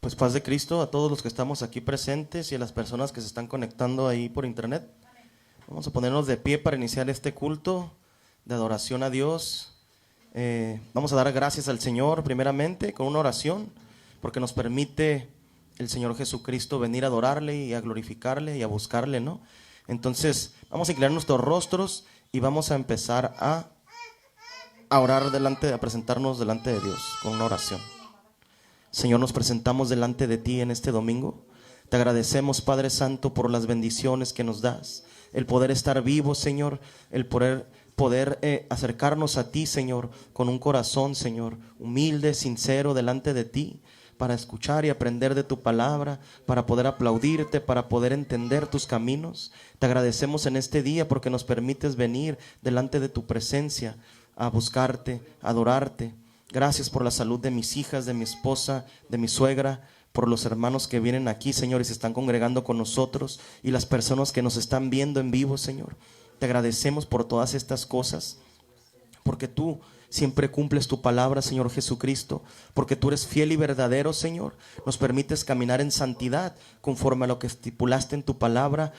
Pues paz de Cristo a todos los que estamos aquí presentes y a las personas que se están conectando ahí por internet. Vamos a ponernos de pie para iniciar este culto de adoración a Dios. Vamos a dar gracias al Señor primeramente con una oración, porque nos permite el Señor Jesucristo venir a adorarle y a glorificarle y a buscarle, ¿no? Entonces vamos a inclinar nuestros rostros y vamos a empezar a orar a presentarnos delante de Dios con una oración. Señor, nos presentamos delante de ti en este domingo. Te agradecemos, Padre Santo, por las bendiciones que nos das, el poder estar vivos, Señor, el poder acercarnos a ti, Señor, con un corazón, Señor, humilde, sincero, delante de ti, para escuchar y aprender de tu palabra, para poder aplaudirte, para poder entender tus caminos. Te agradecemos en este día porque nos permites venir delante de tu presencia a buscarte, a adorarte. Gracias por la salud de mis hijas, de mi esposa, de mi suegra, por los hermanos que vienen aquí, Señor, y se están congregando con nosotros, y las personas que nos están viendo en vivo, Señor. Te agradecemos por todas estas cosas, porque tú siempre cumples tu palabra, Señor Jesucristo, porque tú eres fiel y verdadero, Señor. Nos permites caminar en santidad conforme a lo que estipulaste en tu palabra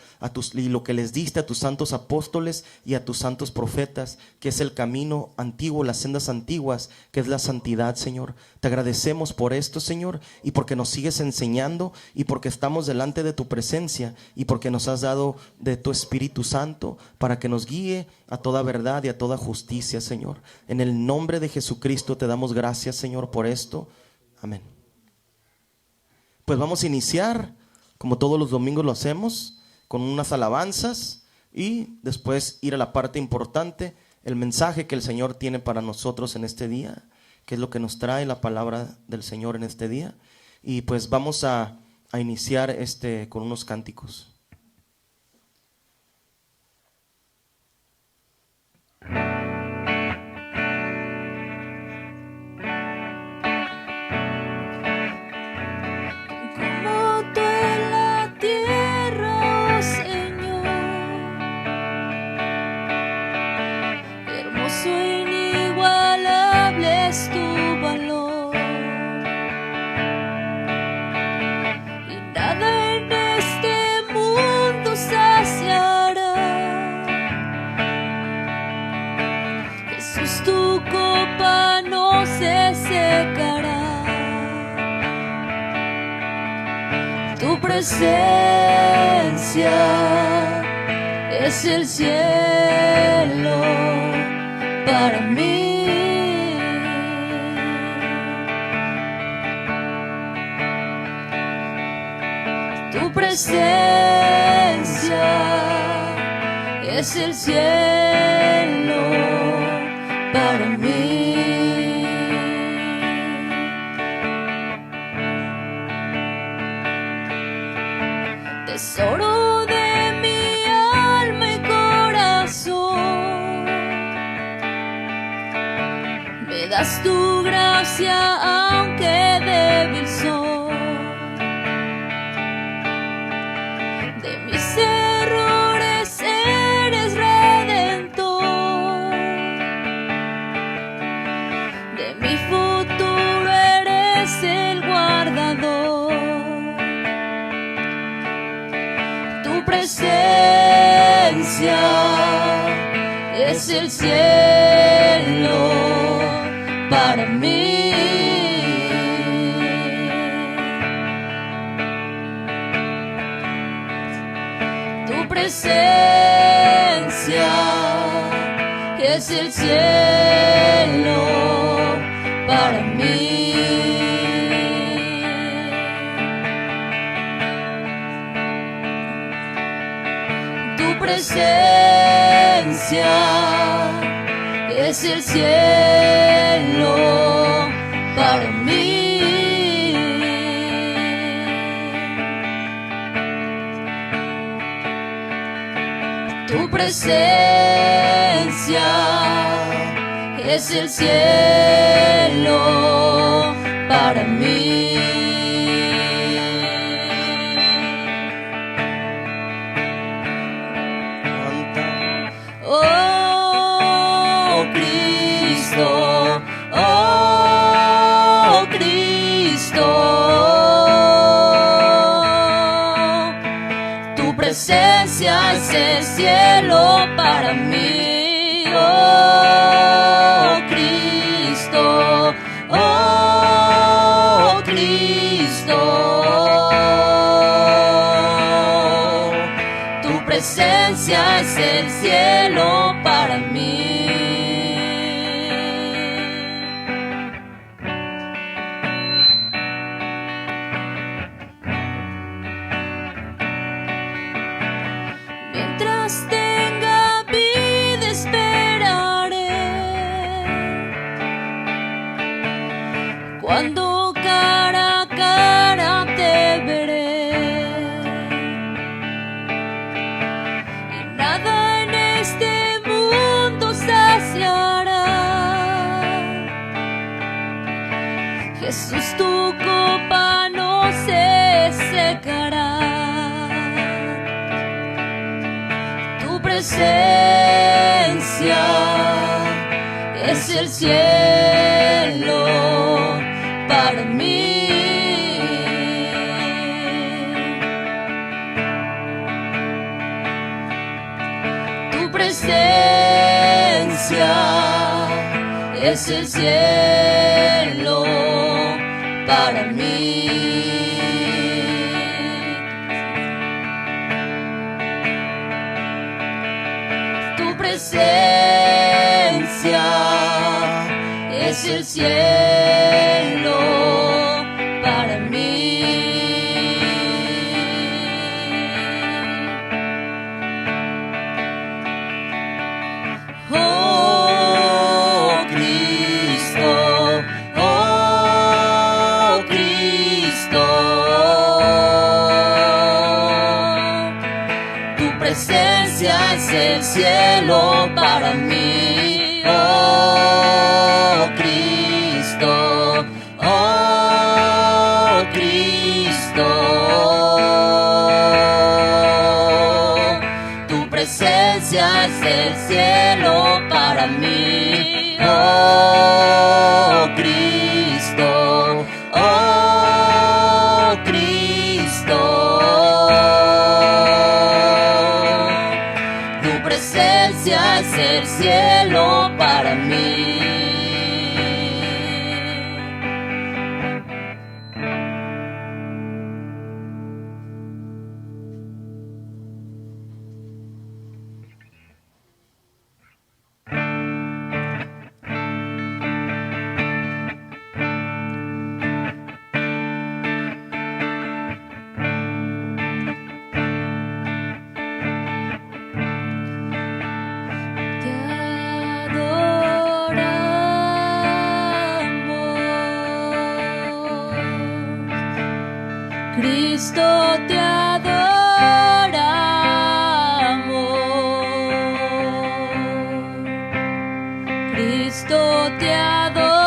y lo que les diste a tus santos apóstoles y a tus santos profetas, que es el camino antiguo, las sendas antiguas, que es la santidad, Señor. Te agradecemos por esto, Señor, y porque nos sigues enseñando, y porque estamos delante de tu presencia, y porque nos has dado de tu Espíritu Santo para que nos guíe a toda verdad y a toda justicia, Señor. En el nombre de Jesucristo te damos gracias, Señor, por esto. Amén. Pues vamos a iniciar, como todos los domingos lo hacemos, con unas alabanzas y después ir a la parte importante, el mensaje que el Señor tiene para nosotros en este día, que es lo que nos trae la palabra del Señor en este día. Y pues vamos a iniciar con unos cánticos. Tu presencia es el cielo para mí. Tu presencia es el cielo para mí. Tesoro de mi alma y corazón, me das tu gracia aunque débil soy. De mis errores eres redentor, de mi futuro eres el guardador. Tu presencia es el cielo para mí. Tu presencia es el cielo para mí. Tu presencia es el cielo para mí. Tu presencia es el cielo para mí. Oh Cristo, oh Cristo. presencia es el cielo para mí, oh Cristo, oh Cristo. Tu presencia es el cielo para mí. Mientras tenga vida esperaré, cuando cara a cara te veré, y nada en este mundo saciará. Jesús, tu copa no se secará. Tu presencia es el cielo para mí. Tu presencia es el cielo para mí. Tu presencia es el cielo para mí. Oh Cristo, oh Cristo. Tu presencia es el cielo para mí, oh Cristo, oh Cristo. Tu presencia es el cielo para mí, oh Cristo, oh Cristo. Tu presencia es el cielo para mí. Te adoramos, Cristo, te adoramos, Cristo, te adoramos,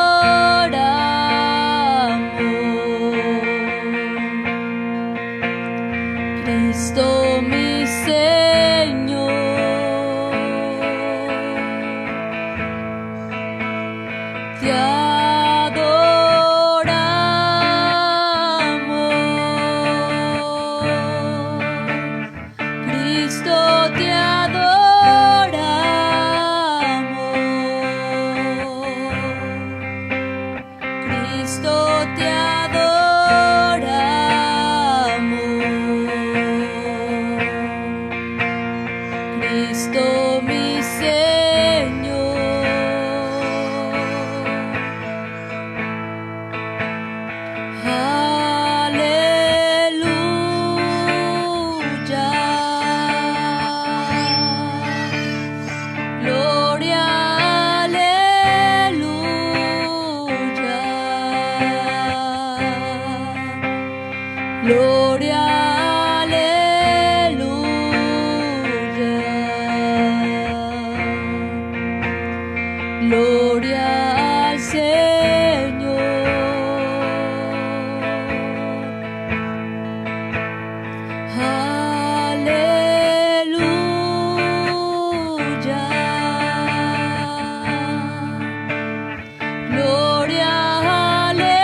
Cristo, mi Señor. Te adoramos, Cristo, te adoramos, Cristo, te adoramos, Cristo, mi Señor. Aleluya, gloria, aleluya, gloria, aleluya, gloria al Señor. Aleluya, gloria, aleluya,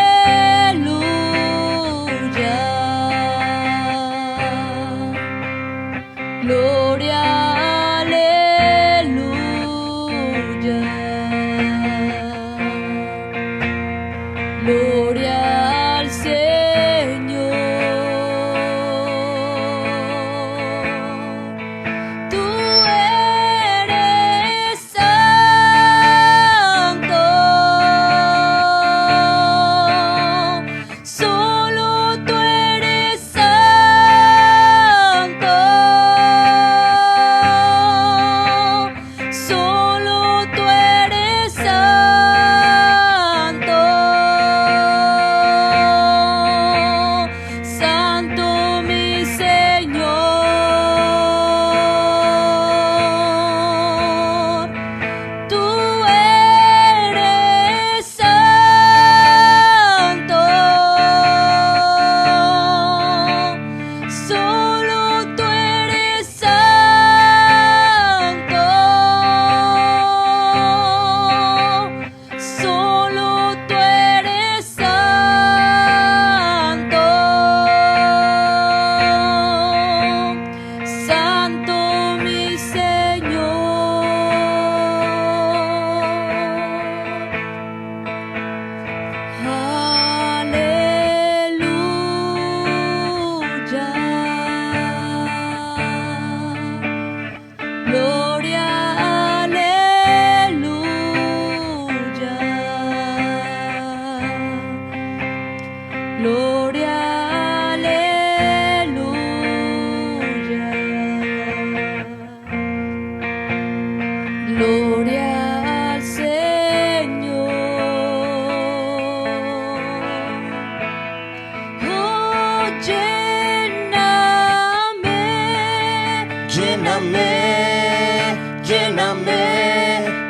Lléname, lléname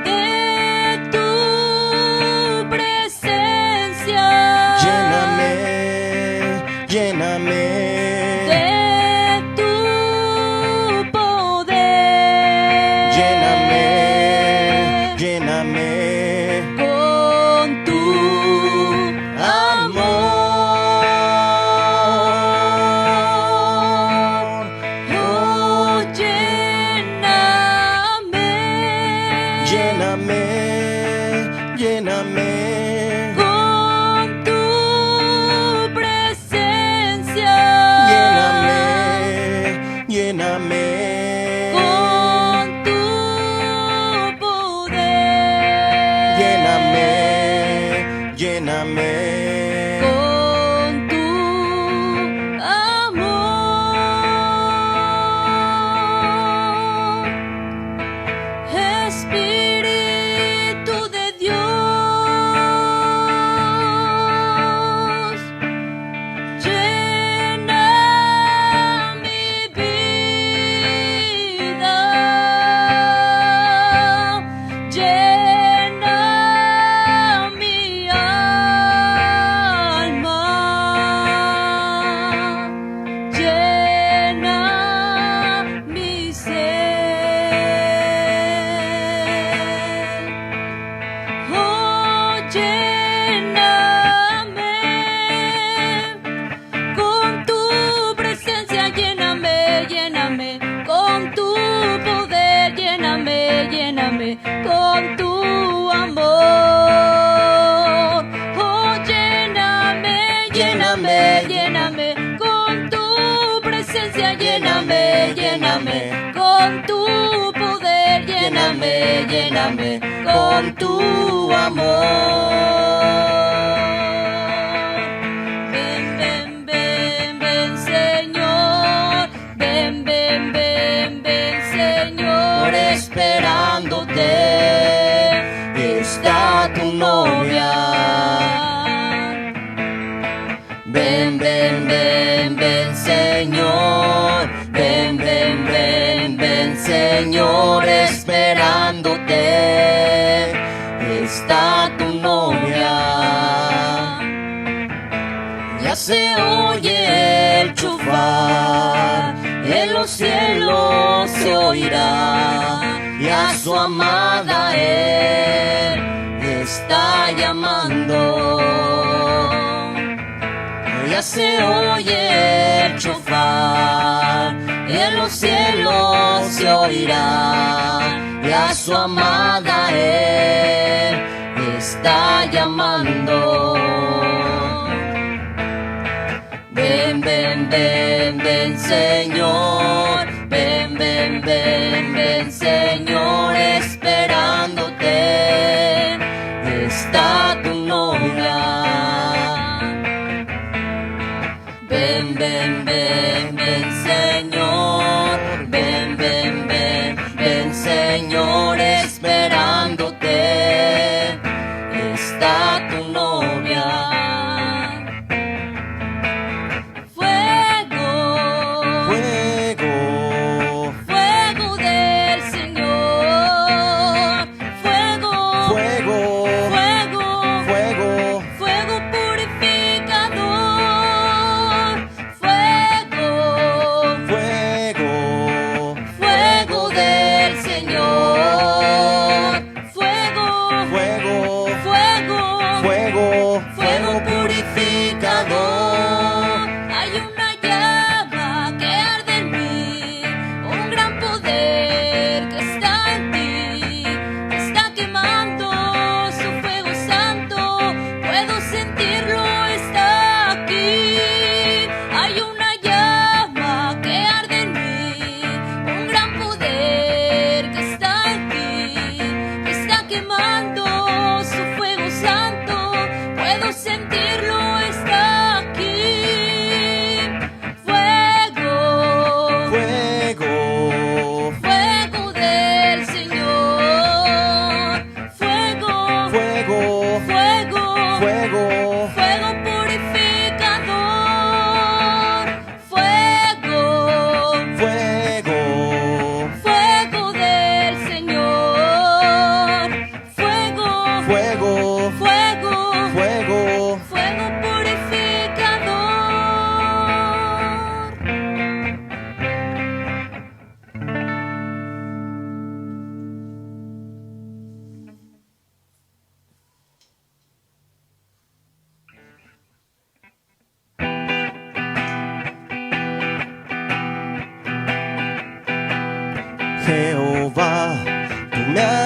de tu presencia. Lléname, lléname De tu poder. Lléname, lléname Con tu amor. Oh, lléname. Lléname, lléname Con tu presencia. Lléname, lléname Con tu poder. Lléname, lléname Con tu amor. Espíritu de Dios, llena mi vida, llena mi alma, llena mi ser. Oh, lléname con tu presencia, lléname, lléname con tu poder, lléname, lléname con tu amor. Oh, lléname, lléname, lléname con tu presencia, lléname, lléname con tu poder, lléname, lléname con tu amor. Ven, ven, ven, ven, Señor. Ven, ven, ven, ven, Señor. Esperándote está tu novia. Ven, ven, ven, ven, Señor. Ven, ven, ven, ven, Señor. Esperándote está tu novia. Ya se oye el chofar, en los cielos se oirá, y a su amada él está llamando. Ya se oye el chofar, en los cielos se oirá, y a su amada él está llamando. Ven, ven, ven, ven, Señor. Ven, ven, ven, ven, Señor. Esperándote está tu novia. Ven, ven, ven, ven, Señor. Ven, ven, ven, ven, Señor. Esperándote está tu novia. Fuego, Fuego, fuego del Señor. Fuego, fuego, fuego, fuego fuego purificador. Fuego,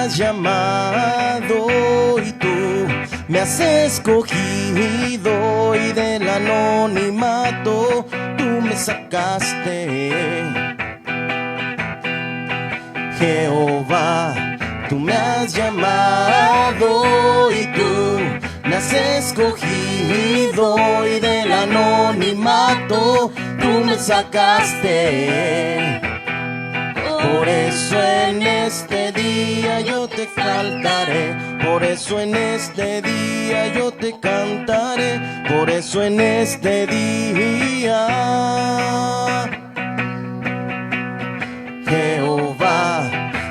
has llamado y tú me has escogido y del anonimato tú me sacaste. Jehová, tú me has llamado y tú me has escogido y del anonimato tú me sacaste. Por eso en este día yo te exaltaré, por eso en este día yo te cantaré, por eso en este día. Jehová,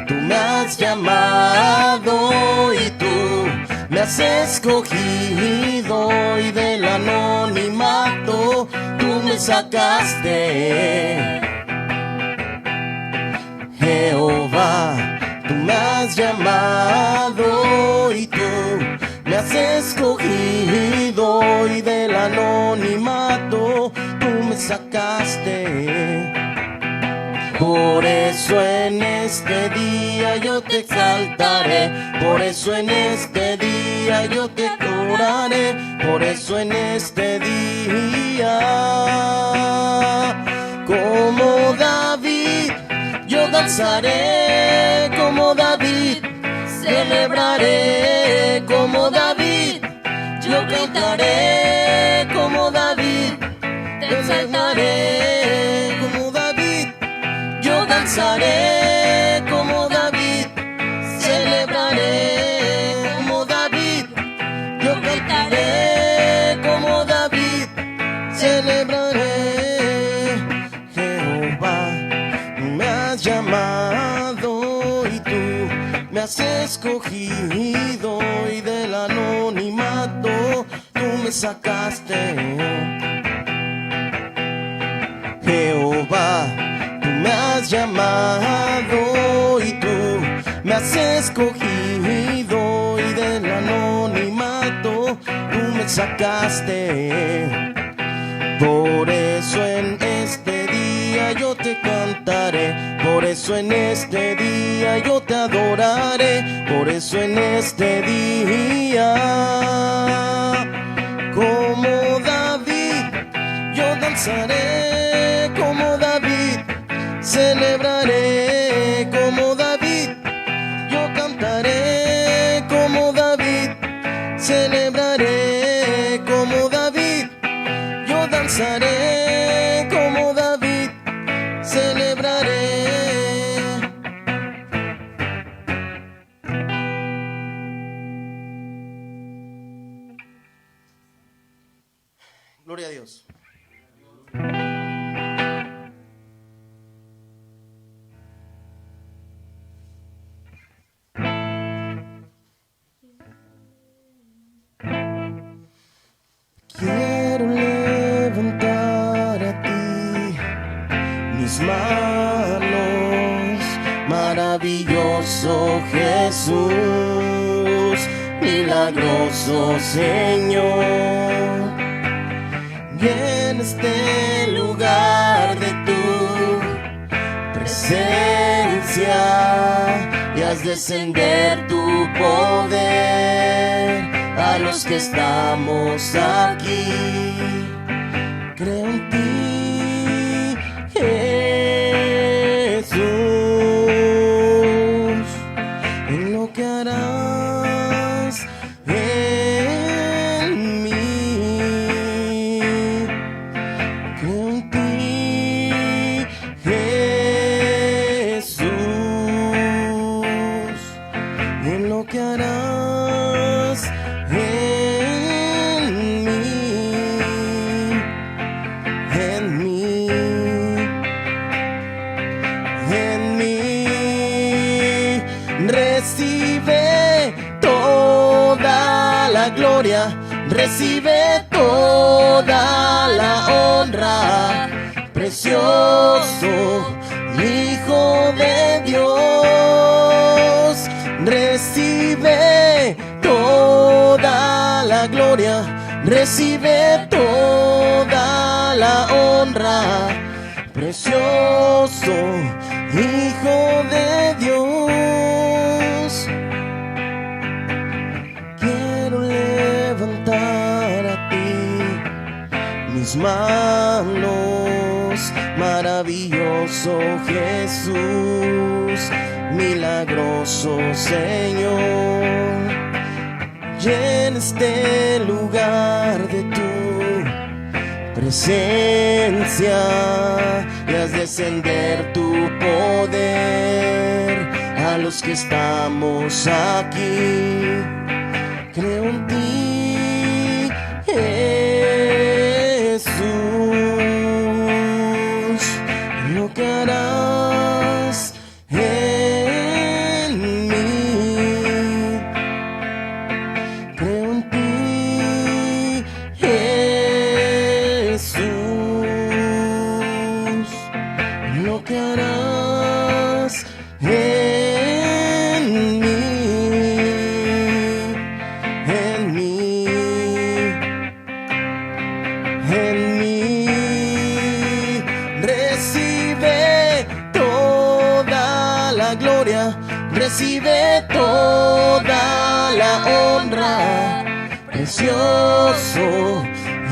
tú me has llamado y tú me has escogido y del anonimato tú me sacaste. Jehová, tú me has llamado y tú me has escogido y del anonimato tú me sacaste. Por eso en este día yo te exaltaré, por eso en este día yo te adoraré, por eso en este día, como David, yo danzaré como David, celebraré como David, yo cantaré como David, te exaltaré como David, yo danzaré como David, celebraré como David, yo cantaré como David, celebraré. Jehová, me has llamado y tú me has escogido y del anonimato tú me sacaste. Jehová, tú me has llamado y tú me has escogido y del anonimato tú me sacaste. Por eso en este día yo te cantaré, por eso en este día yo te adoraré, por eso en este día, como David, yo danzaré como David, celebraré como David, yo cantaré como David, celebraré como David, yo danzaré como David, celebraré. Gloria a Dios. Quiero levantar a ti mis manos, maravilloso Jesús, milagroso Señor. Y en este lugar de tu presencia y haz descender tu poder a los que estamos aquí. Creo en ti, Jesús, en lo que harás en mí. Creo en ti, Jesús, en lo que harás en mí, en mí, en mí. Recibe toda la gloria, recibe toda la honra, precioso Hijo de Dios. Recibe toda la gloria, recibe toda la honra, precioso Hijo de Dios. manos, maravilloso Jesús, milagroso Señor. Llena este lugar de tu presencia y haz descender tu poder a los que estamos aquí. Creo en ti, Jesús, lo que harás en mí. Creo en ti, Jesús, lo que harás en mí, en mí, en mí. Recibe toda la gloria, recibe toda la honra, precioso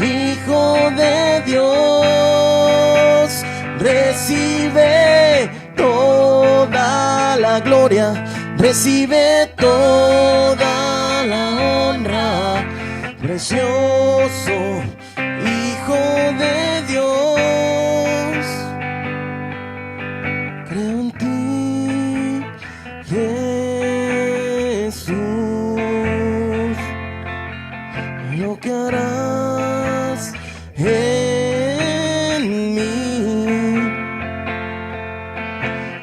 Hijo de Dios. Recibe toda la gloria, recibe toda la honra, precioso Hijo de Dios. Creo en ti, Jesús, lo que harás en mí.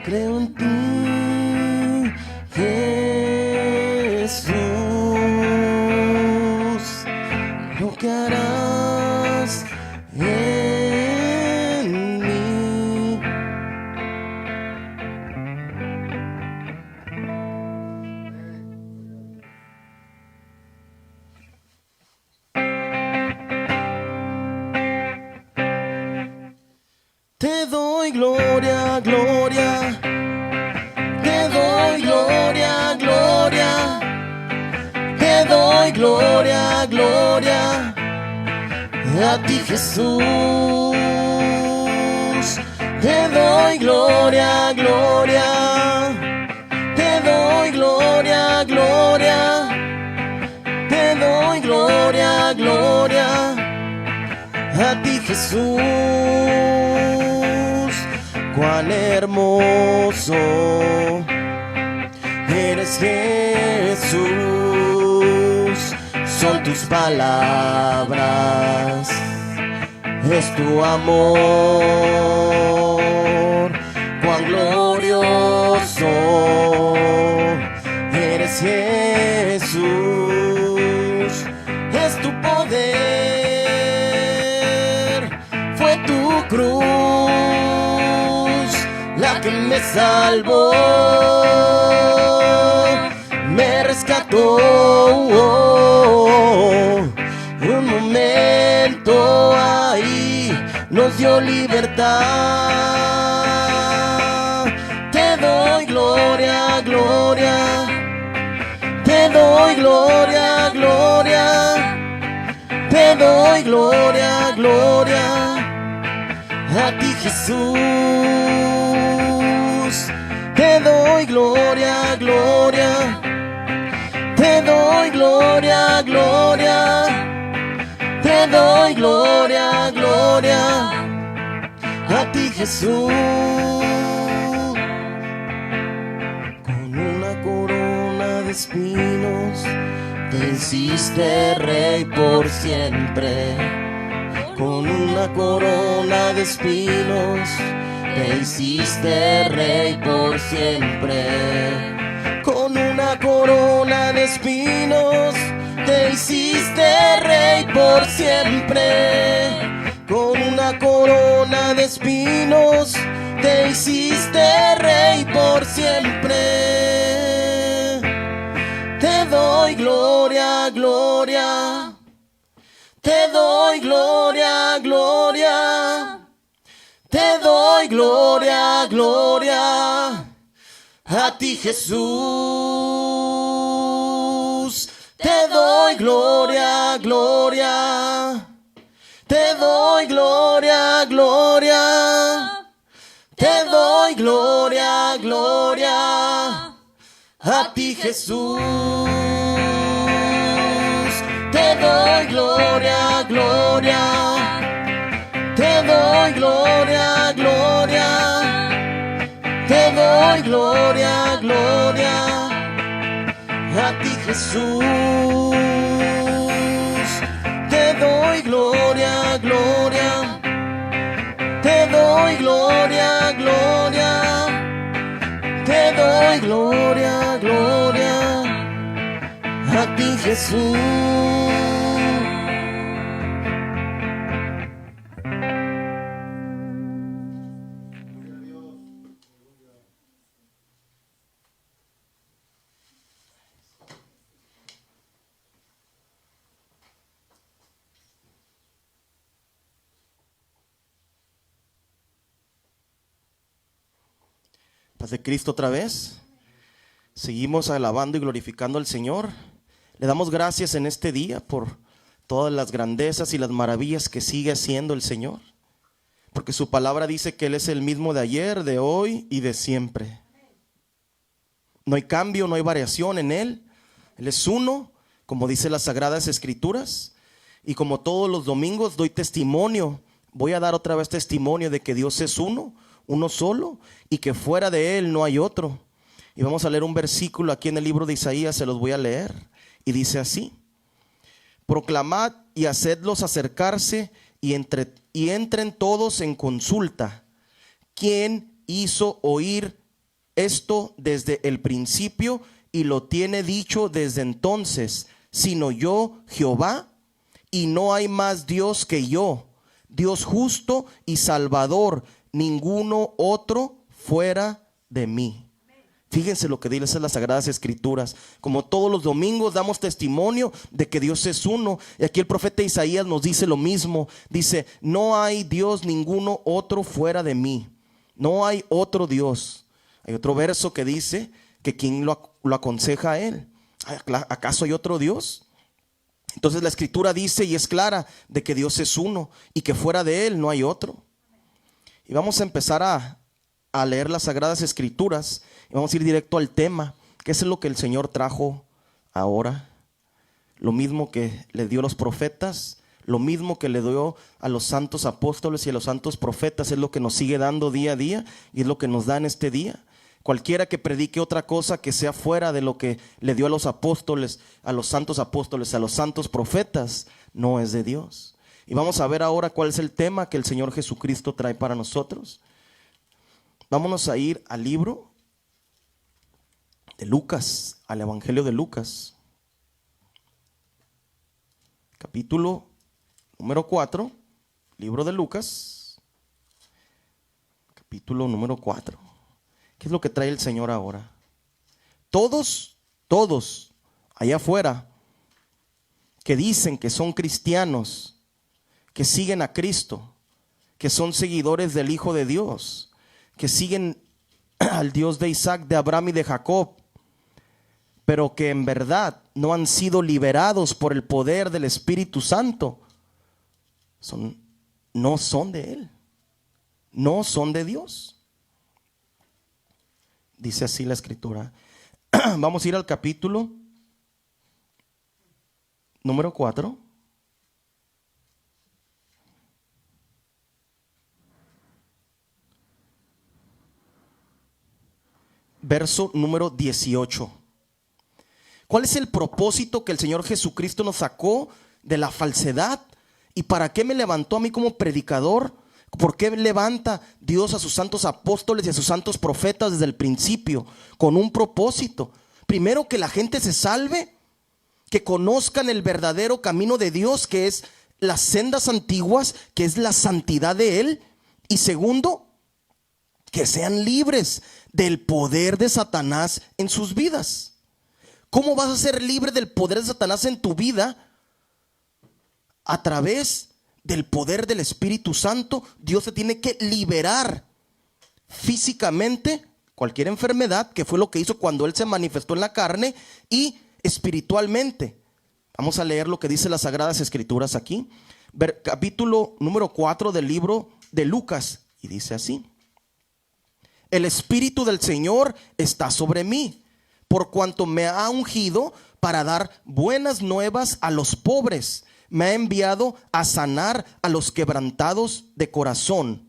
Creo en ti, Jesús, lo que harás en mí. Te doy gloria, gloria. Te doy gloria, gloria. Te doy gloria, gloria. A ti, Jesús. Te doy gloria, gloria. Te doy gloria, gloria. Te doy gloria, gloria. A ti, Jesús. Cuán hermoso eres, Jesús. Son tus palabras, es tu amor. Cuán glorioso eres, Jesús. Es tu poder, fue tu cruz la que me salvó, me rescató. Un momento ahí nos dio libertad. Te doy gloria, gloria. Te doy gloria, gloria. Te doy gloria, gloria. A ti, Jesús. Te doy gloria, gloria. Te doy gloria, gloria. Te doy gloria, gloria. A ti, Jesús. Con una corona de espinos te hiciste rey por siempre. Con una corona de espinos te hiciste rey por siempre. Con una corona de espinos te hiciste rey por siempre. Con una corona de espinos te hiciste rey por siempre. Te doy gloria, gloria. Te doy gloria, gloria. Te doy gloria, gloria. A ti, Jesús. Te doy gloria, gloria. Te doy gloria, gloria. Te doy gloria, gloria. A ti, Jesús. Te doy gloria, gloria. Te doy gloria, gloria. Te doy gloria, gloria. A ti, Jesús. Te doy gloria, gloria. Te doy gloria, gloria. Te doy gloria, gloria. A ti, Jesús. Paz de Cristo otra vez. Seguimos alabando y glorificando al Señor. Le damos gracias en este día por todas las grandezas y las maravillas que sigue haciendo el Señor. Porque su palabra dice que Él es el mismo de ayer, de hoy y de siempre. No hay cambio, no hay variación en Él. Él es uno, como dice las Sagradas Escrituras. Y como todos los domingos doy testimonio, voy a dar otra vez testimonio de que Dios es uno solo, y que fuera de Él no hay otro. Y vamos a leer un versículo aquí en el libro de Isaías, se los voy a leer, y dice así: proclamad y hacedlos acercarse, y entren todos en consulta. ¿Quién hizo oír esto desde el principio y lo tiene dicho desde entonces? Sino yo, Jehová, y no hay más Dios que yo, Dios justo y salvador, ninguno otro fuera de mí. Fíjense lo que dicen las Sagradas Escrituras. Como todos los domingos damos testimonio de que Dios es uno. Y aquí el profeta Isaías nos dice lo mismo. Dice: no hay Dios ninguno otro fuera de mí. No hay otro Dios. Hay otro verso que dice que ¿quién lo aconseja a Él? ¿Acaso hay otro Dios? Entonces la Escritura dice y es clara de que Dios es uno y que fuera de Él no hay otro. Y vamos a empezar a leer las Sagradas Escrituras y vamos a ir directo al tema, que es lo que el Señor trajo ahora. Lo mismo que le dio a los profetas, lo mismo que le dio a los santos apóstoles y a los santos profetas, es lo que nos sigue dando día a día y es lo que nos da en este día. Cualquiera que predique otra cosa que sea fuera de lo que le dio a los apóstoles, a los santos apóstoles, a los santos profetas, no es de Dios. Y vamos a ver ahora cuál es el tema que el Señor Jesucristo trae para nosotros. Vámonos a ir al libro de Lucas, al Evangelio de Lucas, capítulo número 4, libro de Lucas, capítulo número 4. ¿Qué es lo que trae el Señor ahora? Todos allá afuera que dicen que son cristianos, que siguen a Cristo, que son seguidores del Hijo de Dios, que siguen al Dios de Isaac, de Abraham y de Jacob, pero que en verdad no han sido liberados por el poder del Espíritu Santo, no son de Él, no son de Dios. Dice así la Escritura. Vamos a ir al capítulo número 4. Verso número 18. ¿Cuál es el propósito que el Señor Jesucristo nos sacó de la falsedad? ¿Y para qué me levantó a mí como predicador? ¿Por qué levanta Dios a sus santos apóstoles y a sus santos profetas desde el principio? Con un propósito. Primero, que la gente se salve, que conozcan el verdadero camino de Dios, que es las sendas antiguas, que es la santidad de Él. Y segundo, que sean libres del poder de Satanás en sus vidas. ¿Cómo vas a ser libre del poder de Satanás en tu vida? A través del poder del Espíritu Santo. Dios se tiene que liberar físicamente cualquier enfermedad, que fue lo que hizo cuando Él se manifestó en la carne, y espiritualmente. Vamos a leer lo que dice las Sagradas Escrituras aquí. capítulo número 4 del libro de Lucas. Y dice así: el Espíritu del Señor está sobre mí, por cuanto me ha ungido para dar buenas nuevas a los pobres. Me ha enviado a sanar a los quebrantados de corazón,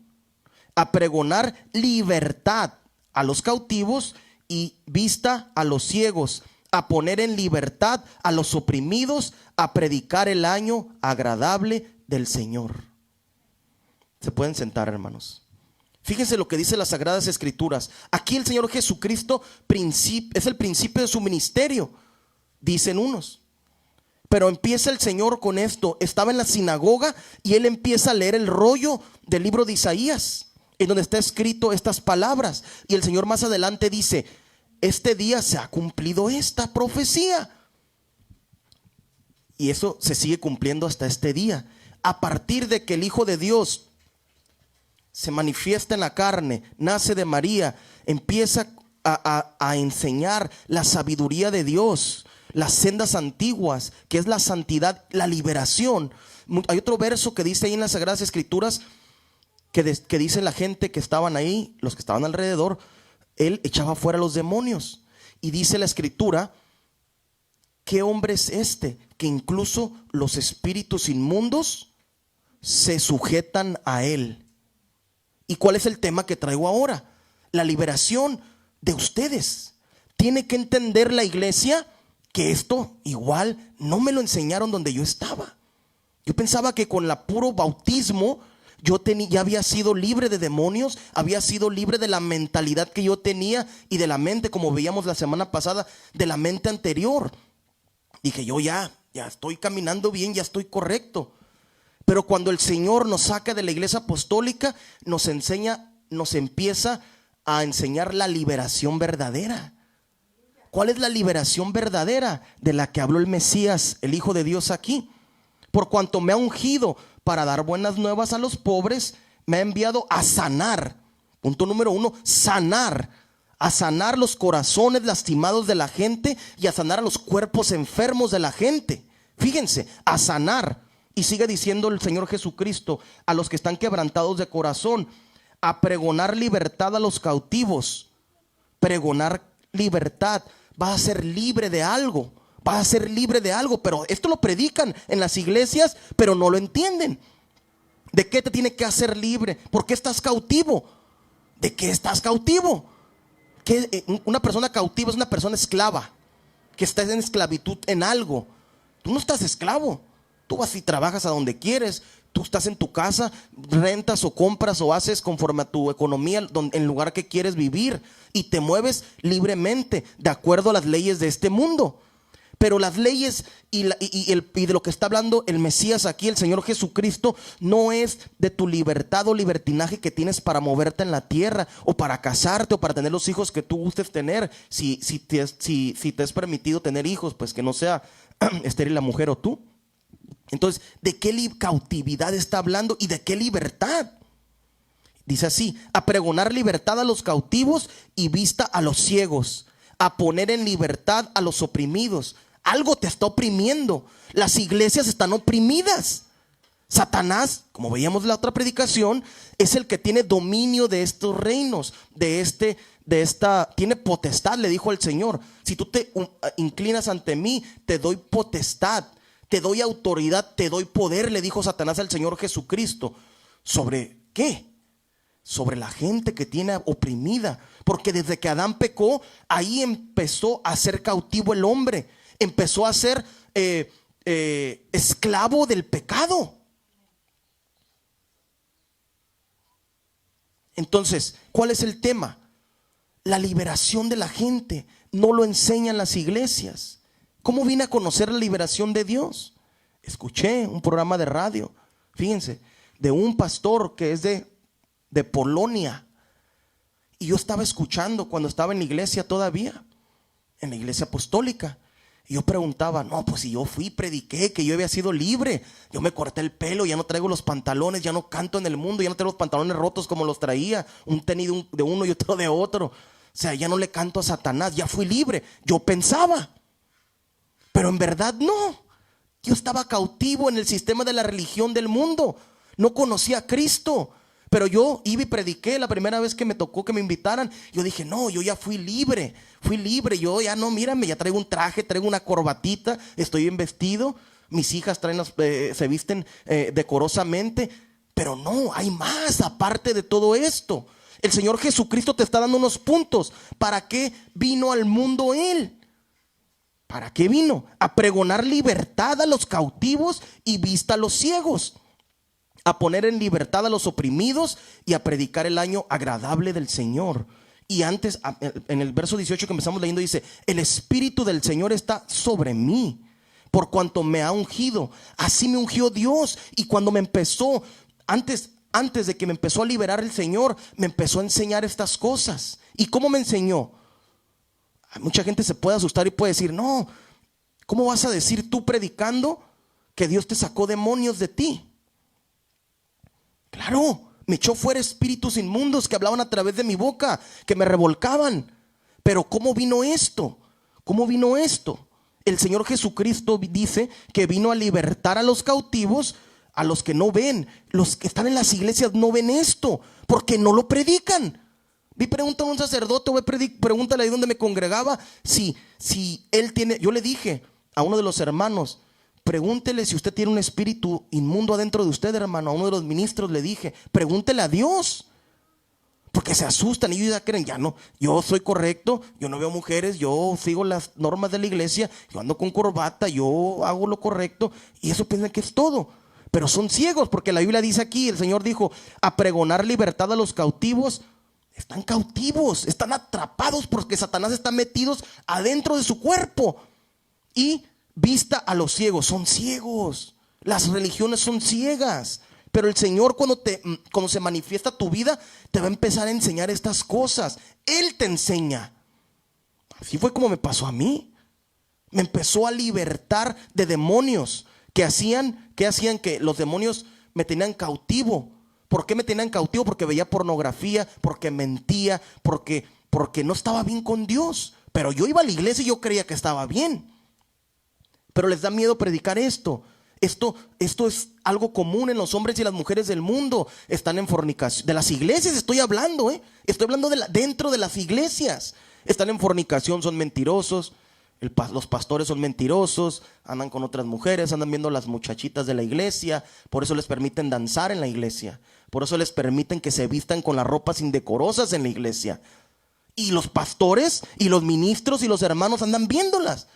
a pregonar libertad a los cautivos y vista a los ciegos, a poner en libertad a los oprimidos, a predicar el año agradable del Señor. Se pueden sentar, hermanos. Fíjense lo que dice las Sagradas Escrituras. Aquí el Señor Jesucristo es el principio de su ministerio, dicen unos. Pero empieza el Señor con esto. Estaba en la sinagoga y Él empieza a leer el rollo del libro de Isaías, en donde está escrito estas palabras. Y el Señor más adelante dice: este día se ha cumplido esta profecía. Y eso se sigue cumpliendo hasta este día. A partir de que el Hijo de Dios se manifiesta en la carne, nace de María, empieza a enseñar la sabiduría de Dios, las sendas antiguas, que es la santidad, la liberación. Hay otro verso que dice ahí en las Sagradas Escrituras que dice la gente que estaban ahí, los que estaban alrededor, Él echaba fuera a los demonios. Y dice la Escritura: ¿qué hombre es este que incluso los espíritus inmundos se sujetan a Él? ¿Y cuál es el tema que traigo ahora? La liberación de ustedes. Tiene que entender la iglesia que esto igual no me lo enseñaron donde yo estaba. Yo pensaba que con la puro bautismo ya había sido libre de demonios, había sido libre de la mentalidad que yo tenía y de la mente, como veíamos la semana pasada, de la mente anterior. Dije yo ya estoy caminando bien, ya estoy correcto. Pero cuando el Señor nos saca de la iglesia apostólica, nos empieza a enseñar la liberación verdadera. ¿Cuál es la liberación verdadera de la que habló el Mesías, el Hijo de Dios aquí? Por cuanto me ha ungido para dar buenas nuevas a los pobres, me ha enviado a sanar. Punto número 1, sanar. A sanar los corazones lastimados de la gente y a sanar a los cuerpos enfermos de la gente. Fíjense, a sanar. Y sigue diciendo el Señor Jesucristo: a los que están quebrantados de corazón, a pregonar libertad a los cautivos. Pregonar libertad. Vas a ser libre de algo. Vas a ser libre de algo. Pero esto lo predican en las iglesias, pero no lo entienden. ¿De qué te tiene que hacer libre? ¿Por qué estás cautivo? ¿De qué estás cautivo? Una persona cautiva es una persona esclava, que está en esclavitud en algo. Tú no estás esclavo. Tú vas y trabajas a donde quieres. Tú estás en tu casa, rentas o compras o haces conforme a tu economía en el lugar que quieres vivir, y te mueves libremente de acuerdo a las leyes de este mundo. Pero las leyes y de lo que está hablando el Mesías aquí, el Señor Jesucristo, no es de tu libertad o libertinaje que tienes para moverte en la tierra, o para casarte, o para tener los hijos que tú gustes tener. Si te es permitido tener hijos, pues que no sea estéril la mujer o tú. Entonces, ¿de qué cautividad está hablando y de qué libertad? Dice así: a pregonar libertad a los cautivos y vista a los ciegos, a poner en libertad a los oprimidos. Algo te está oprimiendo. Las iglesias están oprimidas. Satanás, como veíamos en la otra predicación, es el que tiene dominio de estos reinos, tiene potestad, le dijo el Señor. Si tú te inclinas ante mí, te doy potestad, te doy autoridad, te doy poder, le dijo Satanás al Señor Jesucristo. ¿Sobre qué? Sobre la gente que tiene oprimida. Porque desde que Adán pecó, ahí empezó a ser cautivo el hombre. Empezó a ser esclavo del pecado. Entonces, ¿cuál es el tema? La liberación de la gente. No lo enseñan las iglesias. ¿Cómo vine a conocer la liberación de Dios? Escuché un programa de radio, fíjense, de un pastor que es de Polonia. Y yo estaba escuchando cuando estaba en la iglesia todavía, en la iglesia apostólica. Y yo preguntaba, no, pues si yo fui, prediqué que yo había sido libre. Yo me corté el pelo, ya no traigo los pantalones, ya no canto en el mundo, ya no traigo los pantalones rotos como los traía, un tenis de uno y otro de otro. O sea, ya no le canto a Satanás, ya fui libre. Yo pensaba, pero en verdad no. Yo estaba cautivo en el sistema de la religión del mundo. No conocía a Cristo. Pero yo iba y prediqué la primera vez que me tocó que me invitaran. Yo dije, no, yo ya fui libre. Yo ya no, mírame, ya traigo un traje, traigo una corbatita, estoy bien vestido. Mis hijas se visten decorosamente. Pero no, hay más aparte de todo esto. El Señor Jesucristo te está dando unos puntos. ¿Para qué vino al mundo Él? ¿Para qué vino? A pregonar libertad a los cautivos y vista a los ciegos, a poner en libertad a los oprimidos y a predicar el año agradable del Señor. Y antes, en el verso 18 que empezamos leyendo, dice: el Espíritu del Señor está sobre mí, por cuanto me ha ungido. Así me ungió Dios. Y cuando me empezó, antes de que me empezó a liberar el Señor, me empezó a enseñar estas cosas. ¿Y cómo me enseñó? Mucha gente se puede asustar y puede decir: no, ¿cómo vas a decir tú predicando que Dios te sacó demonios de ti? Claro, me echó fuera espíritus inmundos que hablaban a través de mi boca, que me revolcaban. Pero ¿cómo vino esto? ¿Cómo vino esto? El Señor Jesucristo dice que vino a libertar a los cautivos, a los que no ven. Los que están en las iglesias no ven esto porque no lo predican. Vi pregunta a un sacerdote, pregúntale ahí donde me congregaba si él tiene. Yo le dije a uno de los hermanos: pregúntele si usted tiene un espíritu inmundo adentro de usted, hermano. A uno de los ministros le dije: pregúntele a Dios. Porque se asustan y ellos ya creen: ya no, yo soy correcto, yo no veo mujeres, yo sigo las normas de la iglesia, yo ando con corbata, yo hago lo correcto. Y eso piensan que es todo. Pero son ciegos, porque la Biblia dice aquí, el Señor dijo: a pregonar libertad a los cautivos. Están cautivos, están atrapados porque Satanás está metido adentro de su cuerpo. Y vista a los ciegos, son ciegos. Las religiones son ciegas. Pero el Señor, cuando se manifiesta tu vida, te va a empezar a enseñar estas cosas. Él te enseña. Así fue como me pasó a mí. Me empezó a libertar de demonios que hacían que los demonios me tenían cautivo. ¿Por qué me tenían cautivo? Porque veía pornografía, porque mentía, porque no estaba bien con Dios. Pero yo iba a la iglesia y yo creía que estaba bien. Pero les da miedo predicar esto. Esto es algo común en los hombres y las mujeres del mundo. Están en fornicación. De las iglesias estoy hablando, Estoy hablando dentro de las iglesias. Están en fornicación, son mentirosos. Los pastores son mentirosos, andan con otras mujeres, andan viendo las muchachitas de la iglesia. Por eso les permiten danzar en la iglesia. Por eso les permiten que se vistan con las ropas indecorosas en la iglesia. Y los pastores y los ministros y los hermanos andan viéndolas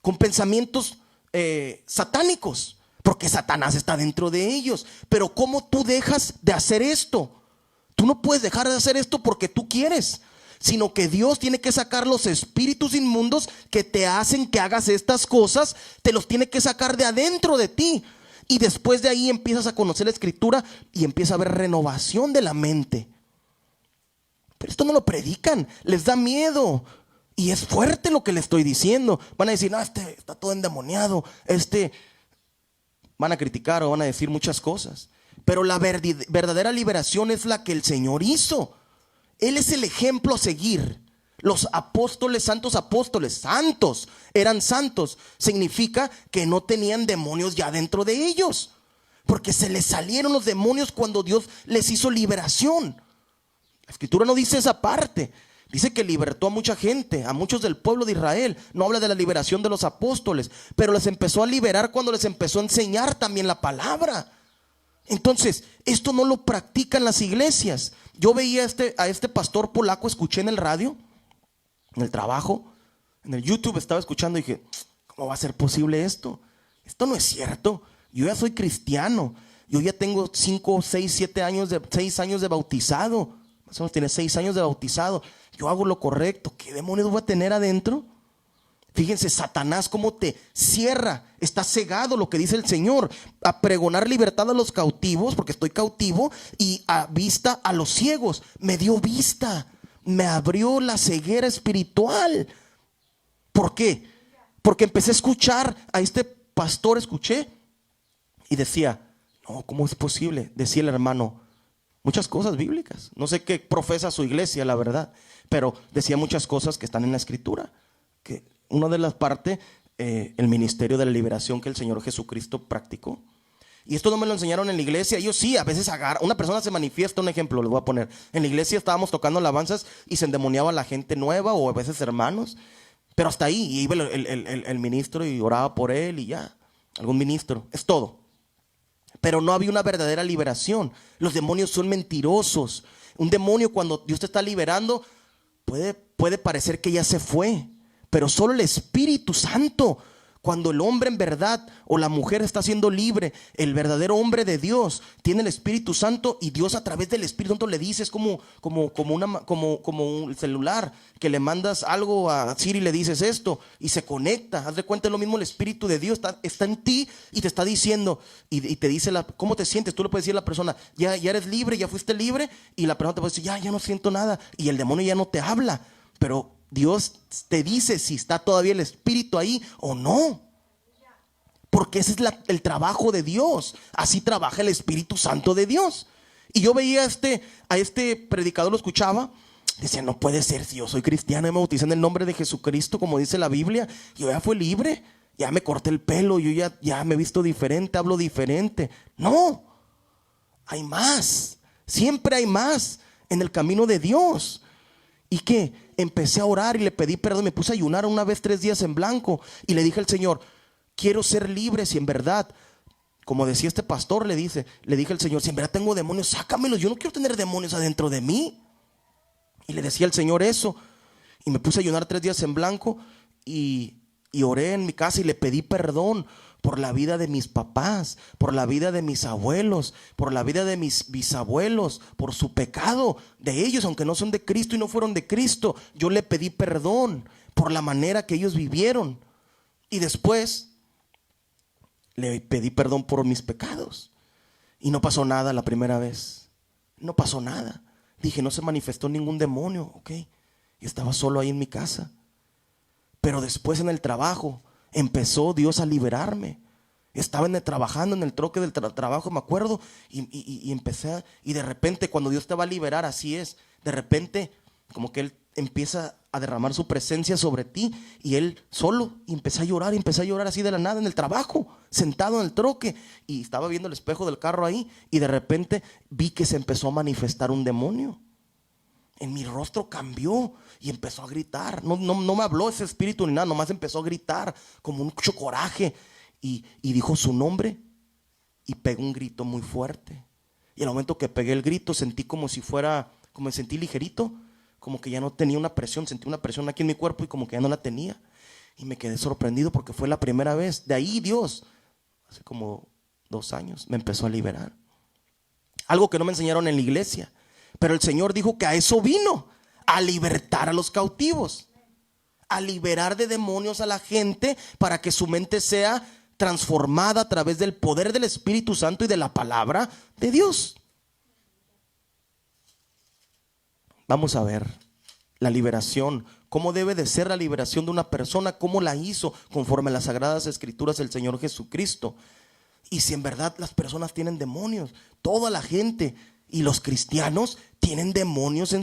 con pensamientos satánicos, porque Satanás está dentro de ellos. Pero ¿cómo tú dejas de hacer esto? Tú no puedes dejar de hacer esto porque tú quieres, sino que Dios tiene que sacar los espíritus inmundos que te hacen que hagas estas cosas. Te los tiene que sacar de adentro de ti. Y después de ahí empiezas a conocer la escritura y empieza a haber renovación de la mente. Pero esto no lo predican, les da miedo. Y es fuerte lo que le estoy diciendo. Van a decir: no, está todo endemoniado. Van a criticar o van a decir muchas cosas. Pero la verdadera liberación es la que el Señor hizo. Él es el ejemplo a seguir. Los apóstoles, santos, eran santos. Significa que no tenían demonios ya dentro de ellos, porque se les salieron los demonios cuando Dios les hizo liberación. La escritura no dice esa parte. Dice que libertó a mucha gente, a muchos del pueblo de Israel. No habla de la liberación de los apóstoles, pero les empezó a liberar cuando les empezó a enseñar también la palabra. Entonces, esto no lo practican las iglesias. Yo veía a este pastor polaco, escuché en el radio, en el trabajo, en el YouTube estaba escuchando y dije: ¿cómo va a ser posible esto? Esto no es cierto. Yo ya soy cristiano. Yo ya tengo 5, 6, 7 años 6 años de bautizado. Más o menos tiene 6 años de bautizado. Yo hago lo correcto. ¿Qué demonios voy a tener adentro? Fíjense, Satanás cómo te cierra. Está cegado, lo que dice el Señor. A pregonar libertad a los cautivos, porque estoy cautivo, y a vista a los ciegos. Me dio vista. Me abrió la ceguera espiritual. ¿Por qué? Porque empecé a escuchar a este pastor, y decía: no, ¿cómo es posible? Decía el hermano muchas cosas bíblicas. No sé qué profesa su iglesia, la verdad, pero decía muchas cosas que están en la escritura. Que una de las partes el ministerio de la liberación que el Señor Jesucristo practicó. Y esto no me lo enseñaron en la iglesia. Ellos sí, a veces una persona se manifiesta. Un ejemplo les voy a poner. En la iglesia estábamos tocando alabanzas y se endemoniaba la gente nueva, o a veces hermanos. Pero hasta ahí, y iba el ministro y oraba por él y ya. Algún ministro, es todo. Pero no había una verdadera liberación. Los demonios son mentirosos. Un demonio, cuando Dios te está liberando, puede parecer que ya se fue, pero solo el Espíritu Santo, cuando el hombre en verdad o la mujer está siendo libre, el verdadero hombre de Dios tiene el Espíritu Santo, y Dios a través del Espíritu Santo le dice, es como un celular que le mandas algo a Siri y le dices esto y se conecta. Haz de cuenta, es lo mismo. El Espíritu de Dios está en ti y te está diciendo, y te dice ¿cómo te sientes? Tú le puedes decir a la persona, ya eres libre, ya fuiste libre, y la persona te puede decir, ya no siento nada, y el demonio ya no te habla. Pero Dios te dice si está todavía el Espíritu ahí o no. Porque ese es el trabajo de Dios. Así trabaja el Espíritu Santo de Dios. Y yo veía a este predicador, lo escuchaba. Decía, no puede ser, si yo soy cristiano y me bauticé en el nombre de Jesucristo, como dice la Biblia, yo ya fui libre, ya me corté el pelo, yo ya me he visto diferente, hablo diferente. No, hay más. Siempre hay más en el camino de Dios. ¿Y qué? Empecé a orar y le pedí perdón. Me puse a ayunar una vez 3 días en blanco. Y le dije al Señor, quiero ser libre. Si en verdad, como decía este pastor, le dije al Señor, si en verdad tengo demonios, sácamelos. Yo no quiero tener demonios adentro de mí. Y le decía al Señor eso. Y me puse a ayunar 3 días en blanco. Y oré en mi casa y le pedí perdón por la vida de mis papás, por la vida de mis abuelos, por la vida de mis bisabuelos, por su pecado de ellos, aunque no son de Cristo y no fueron de Cristo. Yo le pedí perdón por la manera que ellos vivieron. Y después le pedí perdón por mis pecados. Y no pasó nada la primera vez. No pasó nada. Dije, no se manifestó ningún demonio, ok. Y estaba solo ahí en mi casa. Pero después en el trabajo empezó Dios a liberarme. Estaba trabajando en el troque del trabajo, me acuerdo, y empecé, y de repente cuando Dios te va a liberar, así es, de repente como que Él empieza a derramar su presencia sobre ti, y Él solo, y empecé a llorar así de la nada en el trabajo, sentado en el troque, y estaba viendo el espejo del carro ahí, y de repente vi que se empezó a manifestar un demonio. En mi rostro cambió y empezó a gritar. No me habló ese espíritu ni nada, nomás empezó a gritar como mucho coraje. Y dijo su nombre y pegó un grito muy fuerte. Y al momento que pegué el grito sentí como me sentí ligerito, como que ya no tenía una presión. Sentí una presión aquí en mi cuerpo y como que ya no la tenía. Y me quedé sorprendido porque fue la primera vez. De ahí Dios, hace como 2 años, me empezó a liberar. Algo que no me enseñaron en la iglesia. Pero el Señor dijo que a eso vino, a libertar a los cautivos, a liberar de demonios a la gente para que su mente sea transformada a través del poder del Espíritu Santo y de la palabra de Dios. Vamos a ver la liberación, cómo debe de ser la liberación de una persona, cómo la hizo conforme a las Sagradas Escrituras del Señor Jesucristo. Y si en verdad las personas tienen demonios, toda la gente y los cristianos tienen demonios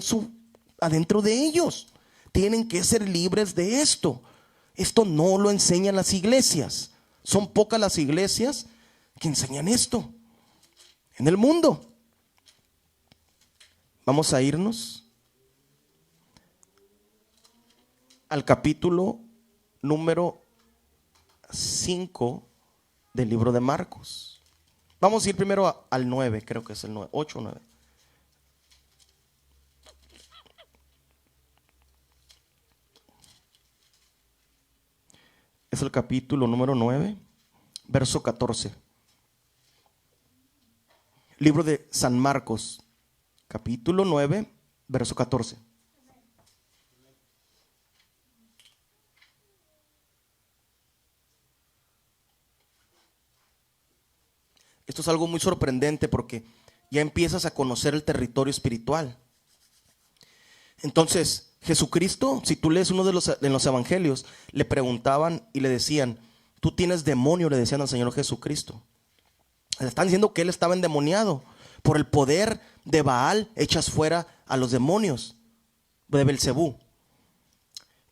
adentro de ellos. Tienen que ser libres de esto. Esto no lo enseñan las iglesias. Son pocas las iglesias que enseñan esto en el mundo. Vamos a irnos al capítulo número 5 del libro de Marcos. Vamos a ir primero al 9, creo que es el 9, 8 o 9. Es el capítulo número 9, verso 14. Libro de San Marcos, capítulo 9, verso 14. Esto es algo muy sorprendente porque ya empiezas a conocer el territorio espiritual. Entonces, Jesucristo, si tú lees uno de los evangelios, le preguntaban y le decían, tú tienes demonio, le decían al Señor Jesucristo. Le están diciendo que él estaba endemoniado. Por el poder de Baal echas fuera a los demonios de Belcebú.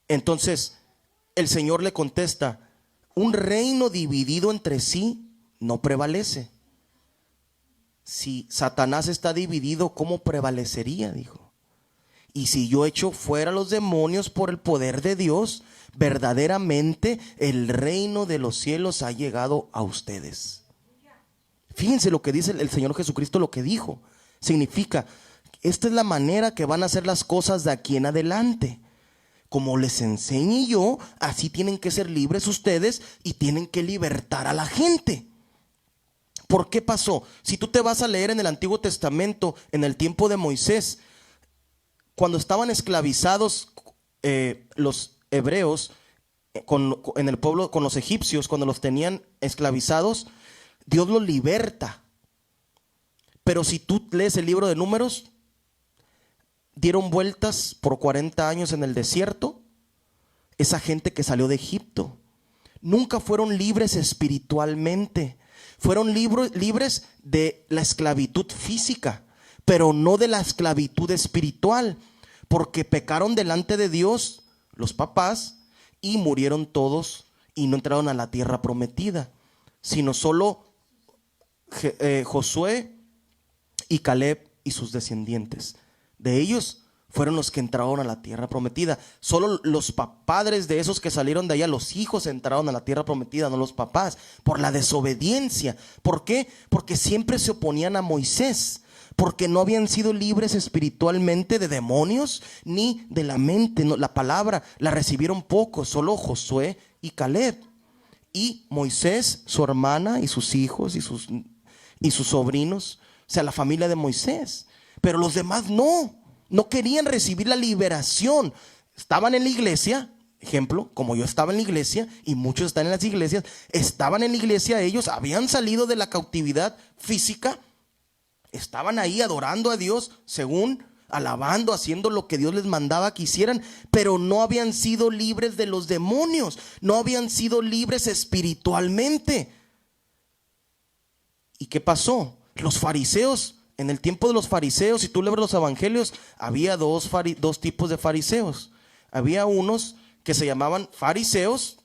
Entonces, el Señor le contesta, un reino dividido entre sí no prevalece. Si Satanás está dividido, ¿cómo prevalecería? Dijo. Y si yo echo fuera los demonios por el poder de Dios, verdaderamente el reino de los cielos ha llegado a ustedes. Fíjense lo que dice el Señor Jesucristo, lo que dijo. Significa, esta es la manera que van a hacer las cosas de aquí en adelante. Como les enseñe yo, así tienen que ser libres ustedes y tienen que libertar a la gente. ¿Por qué pasó? Si tú te vas a leer en el Antiguo Testamento, en el tiempo de Moisés, cuando estaban esclavizados los hebreos en el pueblo, con los egipcios, cuando los tenían esclavizados, Dios los liberta. Pero si tú lees el libro de Números, dieron vueltas por 40 años en el desierto, esa gente que salió de Egipto. Nunca fueron libres espiritualmente. Fueron libres de la esclavitud física, pero no de la esclavitud espiritual, porque pecaron delante de Dios los papás y murieron todos y no entraron a la tierra prometida, sino solo Josué y Caleb y sus descendientes. De ellos fueron los que entraron a la tierra prometida. Solo los padres de esos que salieron de allá, los hijos, entraron a la tierra prometida, no los papás, por la desobediencia. ¿Por qué? Porque siempre se oponían a Moisés, porque no habían sido libres espiritualmente de demonios ni de la mente. No, la palabra la recibieron pocos, solo Josué y Caleb. Y Moisés, su hermana y sus hijos y sus sobrinos, o sea, la familia de Moisés. Pero los demás no querían recibir la liberación. Estaban en la iglesia, ejemplo, como yo estaba en la iglesia y muchos están en las iglesias, estaban en la iglesia, ellos habían salido de la cautividad física, estaban ahí adorando a Dios, según alabando, haciendo lo que Dios les mandaba que hicieran, pero no habían sido libres de los demonios, no habían sido libres espiritualmente. ¿Y qué pasó? Los fariseos, en el tiempo de los fariseos, si tú lees los evangelios, había dos tipos de fariseos. Había unos que se llamaban fariseos,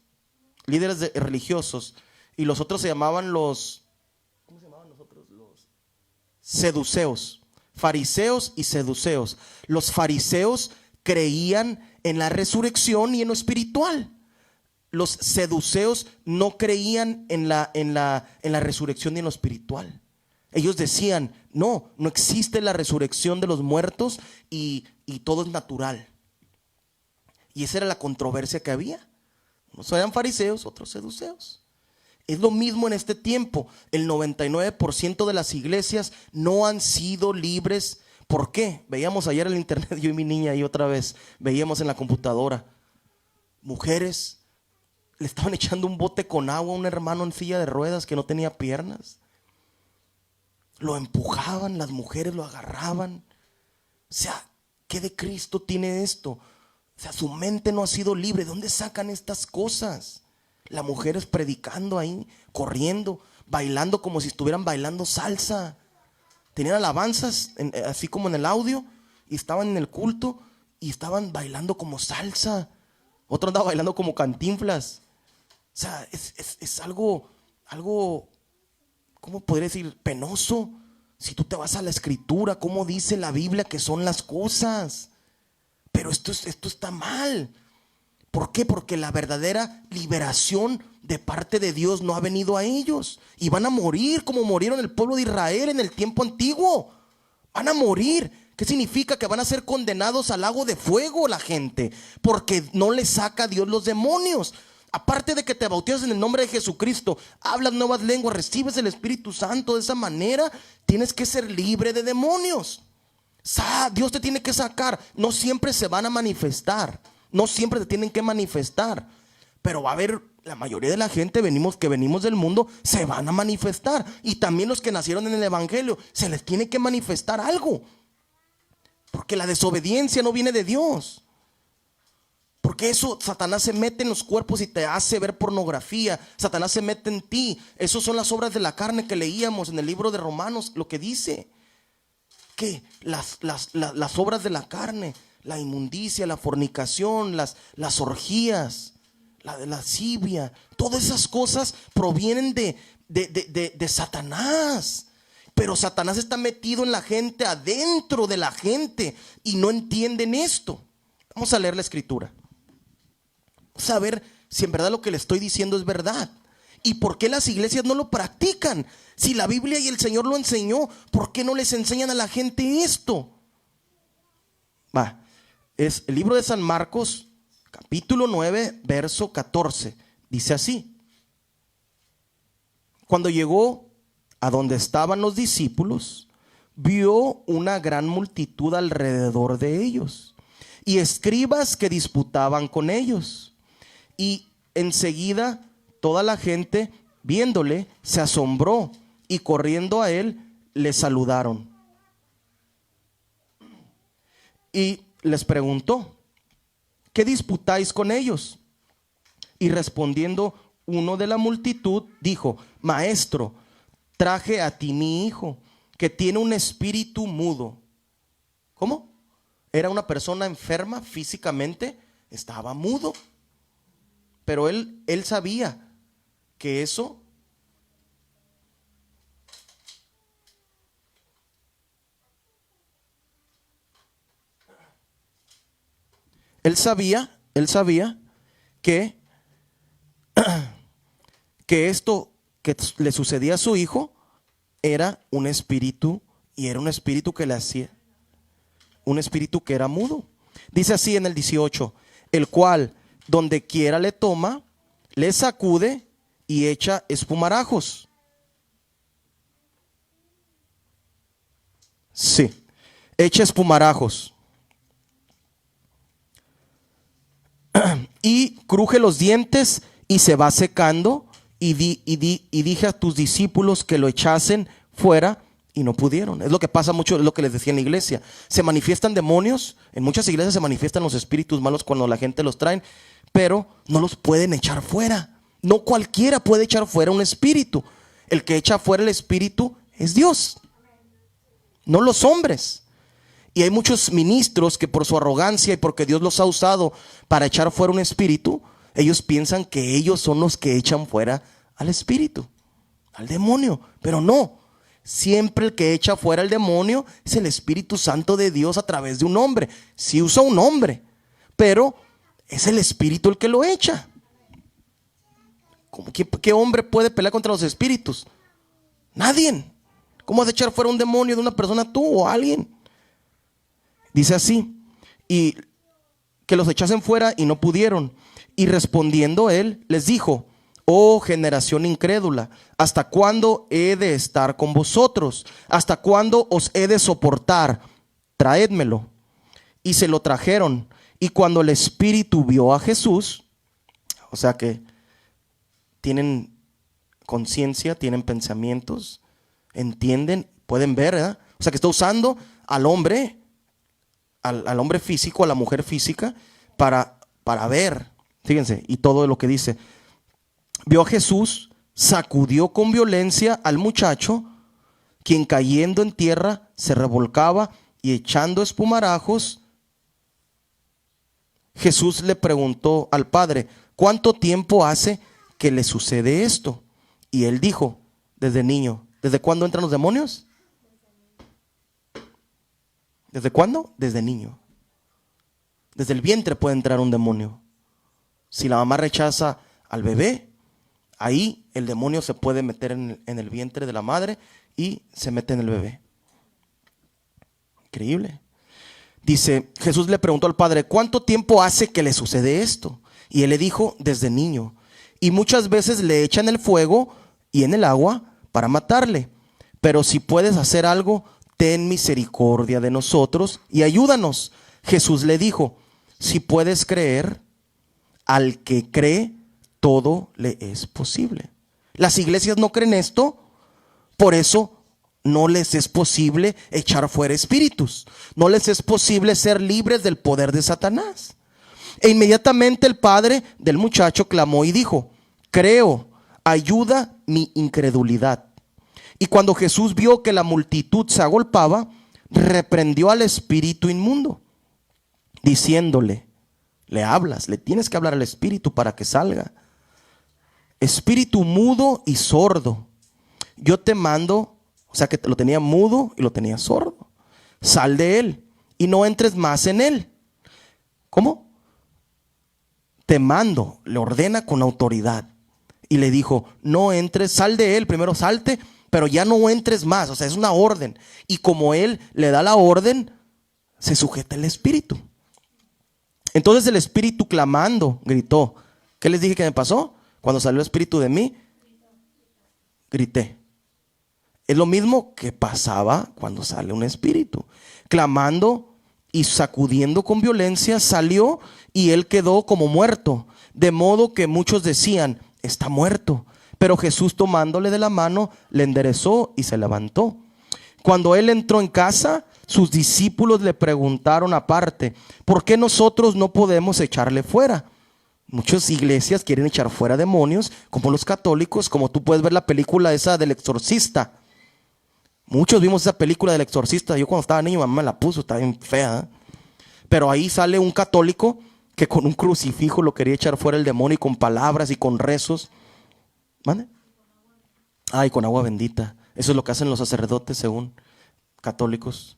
líderes religiosos, y los otros se llamaban los seduceos. Fariseos y seduceos. Los fariseos creían en la resurrección y en lo espiritual. Los seduceos no creían en la resurrección y en lo espiritual. Ellos decían, no existe la resurrección de los muertos y todo es natural. Y esa era la controversia que había. Unos eran fariseos, otros seduceos. Es lo mismo en este tiempo. El 99% de las iglesias no han sido libres. ¿Por qué? Veíamos ayer en el internet, yo y mi niña y otra vez, veíamos en la computadora, mujeres le estaban echando un bote con agua a un hermano en silla de ruedas que no tenía piernas. Lo empujaban, las mujeres lo agarraban. O sea, ¿qué de Cristo tiene esto? O sea, su mente no ha sido libre. ¿De dónde sacan estas cosas? Las mujeres predicando ahí, corriendo, bailando como si estuvieran bailando salsa. Tenían alabanzas, así como en el audio, y estaban en el culto y estaban bailando como salsa. Otro andaba bailando como Cantinflas. O sea, es algo, ¿cómo podría decir? Penoso. Si tú te vas a la escritura, ¿cómo dice la Biblia que son las cosas? Pero esto está mal. ¿Por qué? Porque la verdadera liberación de parte de Dios no ha venido a ellos. Y van a morir como murieron el pueblo de Israel en el tiempo antiguo. Van a morir. ¿Qué significa? Que van a ser condenados al lago de fuego la gente, porque no les saca a Dios los demonios. Aparte de que te bautizas en el nombre de Jesucristo, hablas nuevas lenguas, recibes el Espíritu Santo, de esa manera tienes que ser libre de demonios. Dios te tiene que sacar. No siempre se van a manifestar, no siempre te tienen que manifestar, pero va a haber, la mayoría de la gente que venimos del mundo, se van a manifestar. Y también los que nacieron en el evangelio, se les tiene que manifestar algo, porque la desobediencia no viene de Dios. Porque eso, Satanás se mete en los cuerpos y te hace ver pornografía. Satanás se mete en ti. Esas son las obras de la carne que leíamos en el libro de Romanos, lo que dice que las obras de la carne, la inmundicia, la fornicación, las orgías, la de lascivia, todas esas cosas provienen de Satanás. Pero Satanás está metido en la gente, adentro de la gente, y no entienden esto. Vamos a leer la escritura. Vamos a ver si en verdad lo que le estoy diciendo es verdad. ¿Y por qué las iglesias no lo practican? Si la Biblia y el Señor lo enseñó, ¿por qué no les enseñan a la gente esto? Es el libro de San Marcos, capítulo 9, verso 14. Dice así: cuando llegó a donde estaban los discípulos, vio una gran multitud alrededor de ellos y escribas que disputaban con ellos. Y enseguida toda la gente, viéndole, se asombró y corriendo a él, le saludaron. Y les preguntó: ¿qué disputáis con ellos? Y respondiendo uno de la multitud, dijo: Maestro, traje a ti mi hijo, que tiene un espíritu mudo. ¿Cómo? Era una persona enferma físicamente, estaba mudo. Pero él sabía que eso él sabía que esto que le sucedía a su hijo era un espíritu, y era un espíritu que le hacía, un espíritu que era mudo. Dice así en el 18: el cual donde quiera le toma, le sacude y echa espumarajos. Sí, echa espumarajos. Y cruje los dientes y se va secando. Y dije a tus discípulos que lo echasen fuera y no pudieron. Es lo que pasa mucho, es lo que les decía en la iglesia. Se manifiestan demonios. En muchas iglesias se manifiestan los espíritus malos cuando la gente los trae, pero no los pueden echar fuera. No cualquiera puede echar fuera un espíritu. El que echa fuera el espíritu es Dios, no los hombres. Y hay muchos ministros que por su arrogancia y porque Dios los ha usado para echar fuera un espíritu, ellos piensan que ellos son los que echan fuera al espíritu, al demonio. Pero no, siempre el que echa fuera al demonio es el Espíritu Santo de Dios a través de un hombre. Sí usa un hombre, pero es el espíritu el que lo echa. ¿Qué hombre puede pelear contra los espíritus? Nadie. ¿Cómo vas a echar fuera un demonio de una persona, tú o alguien? Dice así: y que los echasen fuera y no pudieron. Y respondiendo él les dijo: oh generación incrédula, ¿hasta cuándo he de estar con vosotros? ¿Hasta cuándo os he de soportar? Traédmelo. Y se lo trajeron. Y cuando el espíritu vio a Jesús, o sea que tienen conciencia, tienen pensamientos, entienden, pueden ver, ¿verdad? O sea que está usando al hombre, al hombre físico, a la mujer física, para ver. Fíjense, y todo lo que dice: vio a Jesús, sacudió con violencia al muchacho, quien cayendo en tierra se revolcaba y echando espumarajos. Jesús le preguntó al padre: ¿cuánto tiempo hace que le sucede esto? Y él dijo: desde niño. ¿Desde cuándo entran los demonios? ¿Desde cuándo? Desde niño. Desde el vientre puede entrar un demonio. Si la mamá rechaza al bebé, ahí el demonio se puede meter en el vientre de la madre y se mete en el bebé. Increíble. Dice, Jesús le preguntó al padre: ¿cuánto tiempo hace que le sucede esto? Y él le dijo: desde niño. Y muchas veces le echan el fuego y en el agua para matarle. Pero si puedes hacer algo, ten misericordia de nosotros y ayúdanos. Jesús le dijo: si puedes creer, al que cree, todo le es posible. Las iglesias no creen esto, por eso no les es posible echar fuera espíritus. No les es posible ser libres del poder de Satanás. E inmediatamente el padre del muchacho clamó y dijo: creo, ayuda mi incredulidad. Y cuando Jesús vio que la multitud se agolpaba, reprendió al espíritu inmundo, diciéndole: Le hablas, le tienes que hablar al espíritu para que salga. Espíritu mudo y sordo, yo te mando, o sea que lo tenía mudo y lo tenía sordo. Sal de él y no entres más en él. ¿Cómo? Te mando, le ordena con autoridad. Y le dijo, no entres, sal de él, primero salte, pero ya no entres más. O sea, es una orden. Y como él le da la orden, se sujeta el espíritu. Entonces el espíritu clamando, gritó. ¿Qué les dije que me pasó? Cuando salió el espíritu de mí, grité. Es lo mismo que pasaba cuando sale un espíritu. Clamando y sacudiendo con violencia, salió y él quedó como muerto. De modo que muchos decían, está muerto. Pero Jesús, tomándole de la mano, le enderezó y se levantó. Cuando él entró en casa, sus discípulos le preguntaron aparte, ¿por qué nosotros no podemos echarle fuera? Muchas iglesias quieren echar fuera demonios, como los católicos, como tú puedes ver la película esa del exorcista. Muchos vimos esa película del exorcista. Yo cuando estaba niño, mamá me la puso, está bien fea, ¿eh? Pero ahí sale un católico que con un crucifijo lo quería echar fuera el demonio, y con palabras y con rezos. ¿Mande? Ay, con agua bendita. Eso es lo que hacen los sacerdotes según católicos.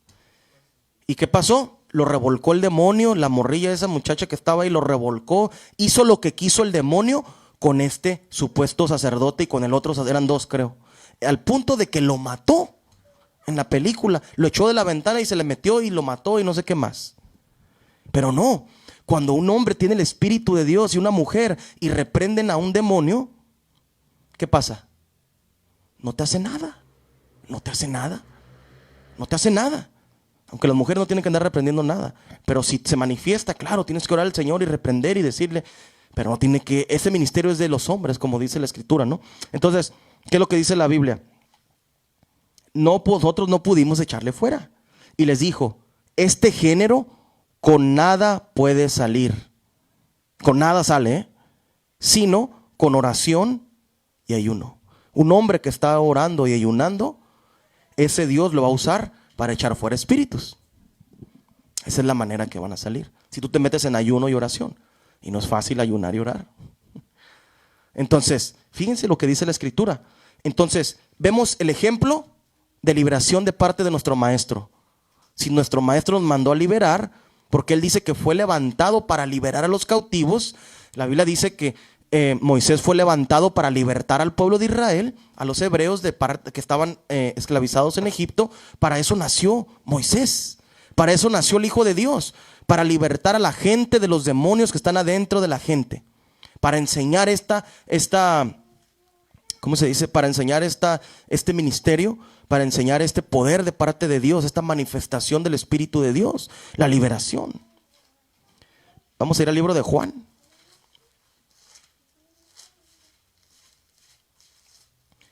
¿Y qué pasó? Lo revolcó el demonio, la morrilla de esa muchacha que estaba ahí lo revolcó, hizo lo que quiso el demonio con este supuesto sacerdote y con el otro, eran dos creo, al punto de que lo mató en la película, lo echó de la ventana y se le metió y lo mató y no sé qué más. Pero no, cuando un hombre tiene el Espíritu de Dios y una mujer y reprenden a un demonio, ¿qué pasa? No te hace nada, no te hace nada, no te hace nada. Aunque las mujeres no tienen que andar reprendiendo nada. Pero si se manifiesta, claro, tienes que orar al Señor y reprender y decirle. Pero no tiene que, ese ministerio es de los hombres, como dice la Escritura, ¿no? Entonces, ¿qué es lo que dice la Biblia? Nosotros no pudimos echarle fuera. Y les dijo, este género con nada puede salir. Con nada sale, ¿eh? Sino con oración y ayuno. Un hombre que está orando y ayunando, ese Dios lo va a usar para echar fuera espíritus. Esa es la manera que van a salir. Si tú te metes en ayuno y oración, y no es fácil ayunar y orar. Entonces, fíjense lo que dice la Escritura. Entonces, vemos el ejemplo de liberación de parte de nuestro maestro. Si nuestro maestro nos mandó a liberar, porque él dice que fue levantado para liberar a los cautivos, la Biblia dice que Moisés fue levantado para libertar al pueblo de Israel, a los hebreos que estaban esclavizados en Egipto. Para eso nació Moisés, para eso nació el Hijo de Dios, para libertar a la gente de los demonios que están adentro de la gente, para enseñar ¿cómo se dice? Para enseñar este ministerio, para enseñar este poder de parte de Dios, esta manifestación del Espíritu de Dios, la liberación. Vamos a ir al libro de Juan.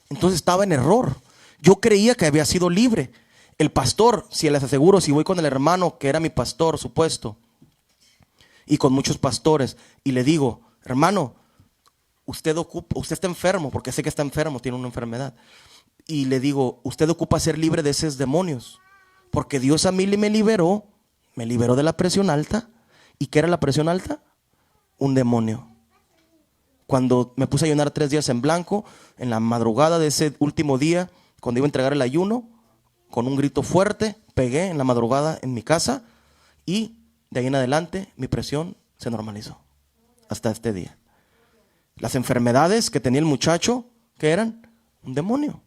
Entonces estaba en error. Yo creía que había sido libre. El pastor, si les aseguro, si voy con el hermano que era mi pastor supuesto, y con muchos pastores, y le digo, hermano, usted está enfermo, porque sé que está enfermo, tiene una enfermedad. Y le digo, usted ocupa ser libre de esos demonios, porque Dios a mí me liberó de la presión alta. ¿Y qué era la presión alta? Un demonio. Cuando me puse a ayunar 3 días en blanco, en la madrugada de ese último día, cuando iba a entregar el ayuno, con un grito fuerte, pegué en la madrugada en mi casa, y de ahí en adelante mi presión se normalizó hasta este día. Las enfermedades que tenía el muchacho, ¿qué eran? Un demonio.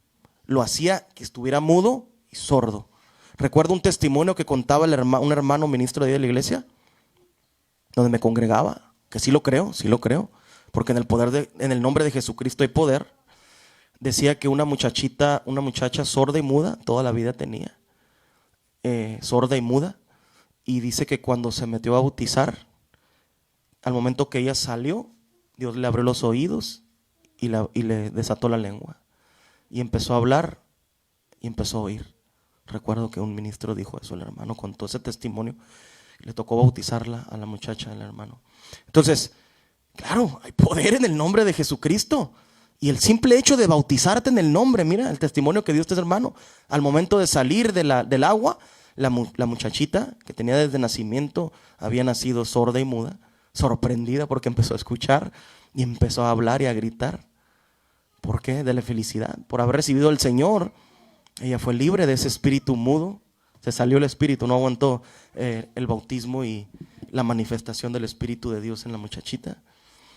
Lo hacía que estuviera mudo y sordo. Recuerdo un testimonio que contaba un hermano ministro de la iglesia, donde me congregaba, que sí lo creo, porque en el nombre de Jesucristo hay poder. Decía que una muchacha sorda y muda, toda la vida tenía, sorda y muda, y dice que cuando se metió a bautizar, al momento que ella salió, Dios le abrió los oídos y le desató la lengua, y empezó a hablar y empezó a oír. Recuerdo que un ministro dijo eso, el hermano contó ese testimonio, le tocó bautizarla a la muchacha, el hermano. Entonces, claro, hay poder en el nombre de Jesucristo. Y el simple hecho de bautizarte en el nombre, mira el testimonio que dio este hermano. Al momento de salir del agua, la muchachita que tenía desde nacimiento, había nacido sorda y muda, sorprendida porque empezó a escuchar y empezó a hablar y a gritar. ¿Por qué? De la felicidad, por haber recibido al Señor. Ella fue libre de ese espíritu mudo. Se salió el espíritu, no aguantó el bautismo y la manifestación del Espíritu de Dios en la muchachita.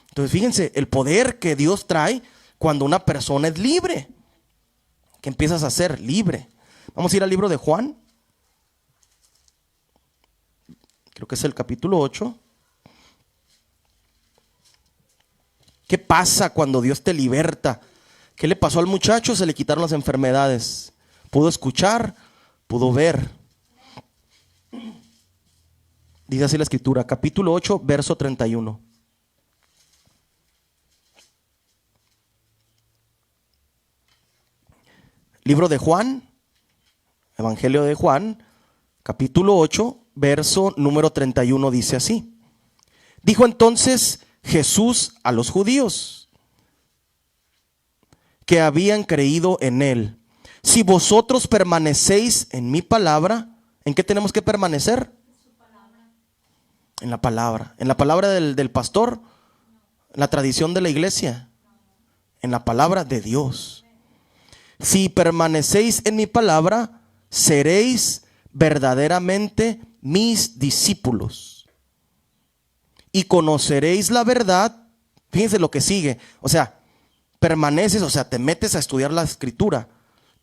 Entonces fíjense el poder que Dios trae cuando una persona es libre. ¿Qué empiezas a ser? Libre. Vamos a ir al libro de Juan. Creo que es el capítulo 8. ¿Qué pasa cuando Dios te liberta? ¿Qué le pasó al muchacho? Se le quitaron las enfermedades. Pudo escuchar, pudo ver. Dice así la escritura, capítulo 8, verso 31. Libro de Juan, Evangelio de Juan, capítulo 8, verso número 31, dice así. Dijo entonces Jesús a los judíos que habían creído en él: si vosotros permanecéis en mi palabra, ¿en qué tenemos que permanecer? En la palabra. ¿En la palabra del pastor? ¿En la tradición de la iglesia? En la palabra de Dios. Si permanecéis en mi palabra, seréis verdaderamente mis discípulos y conoceréis la verdad. Fíjense lo que sigue. O sea, permaneces, o sea, te metes a estudiar la escritura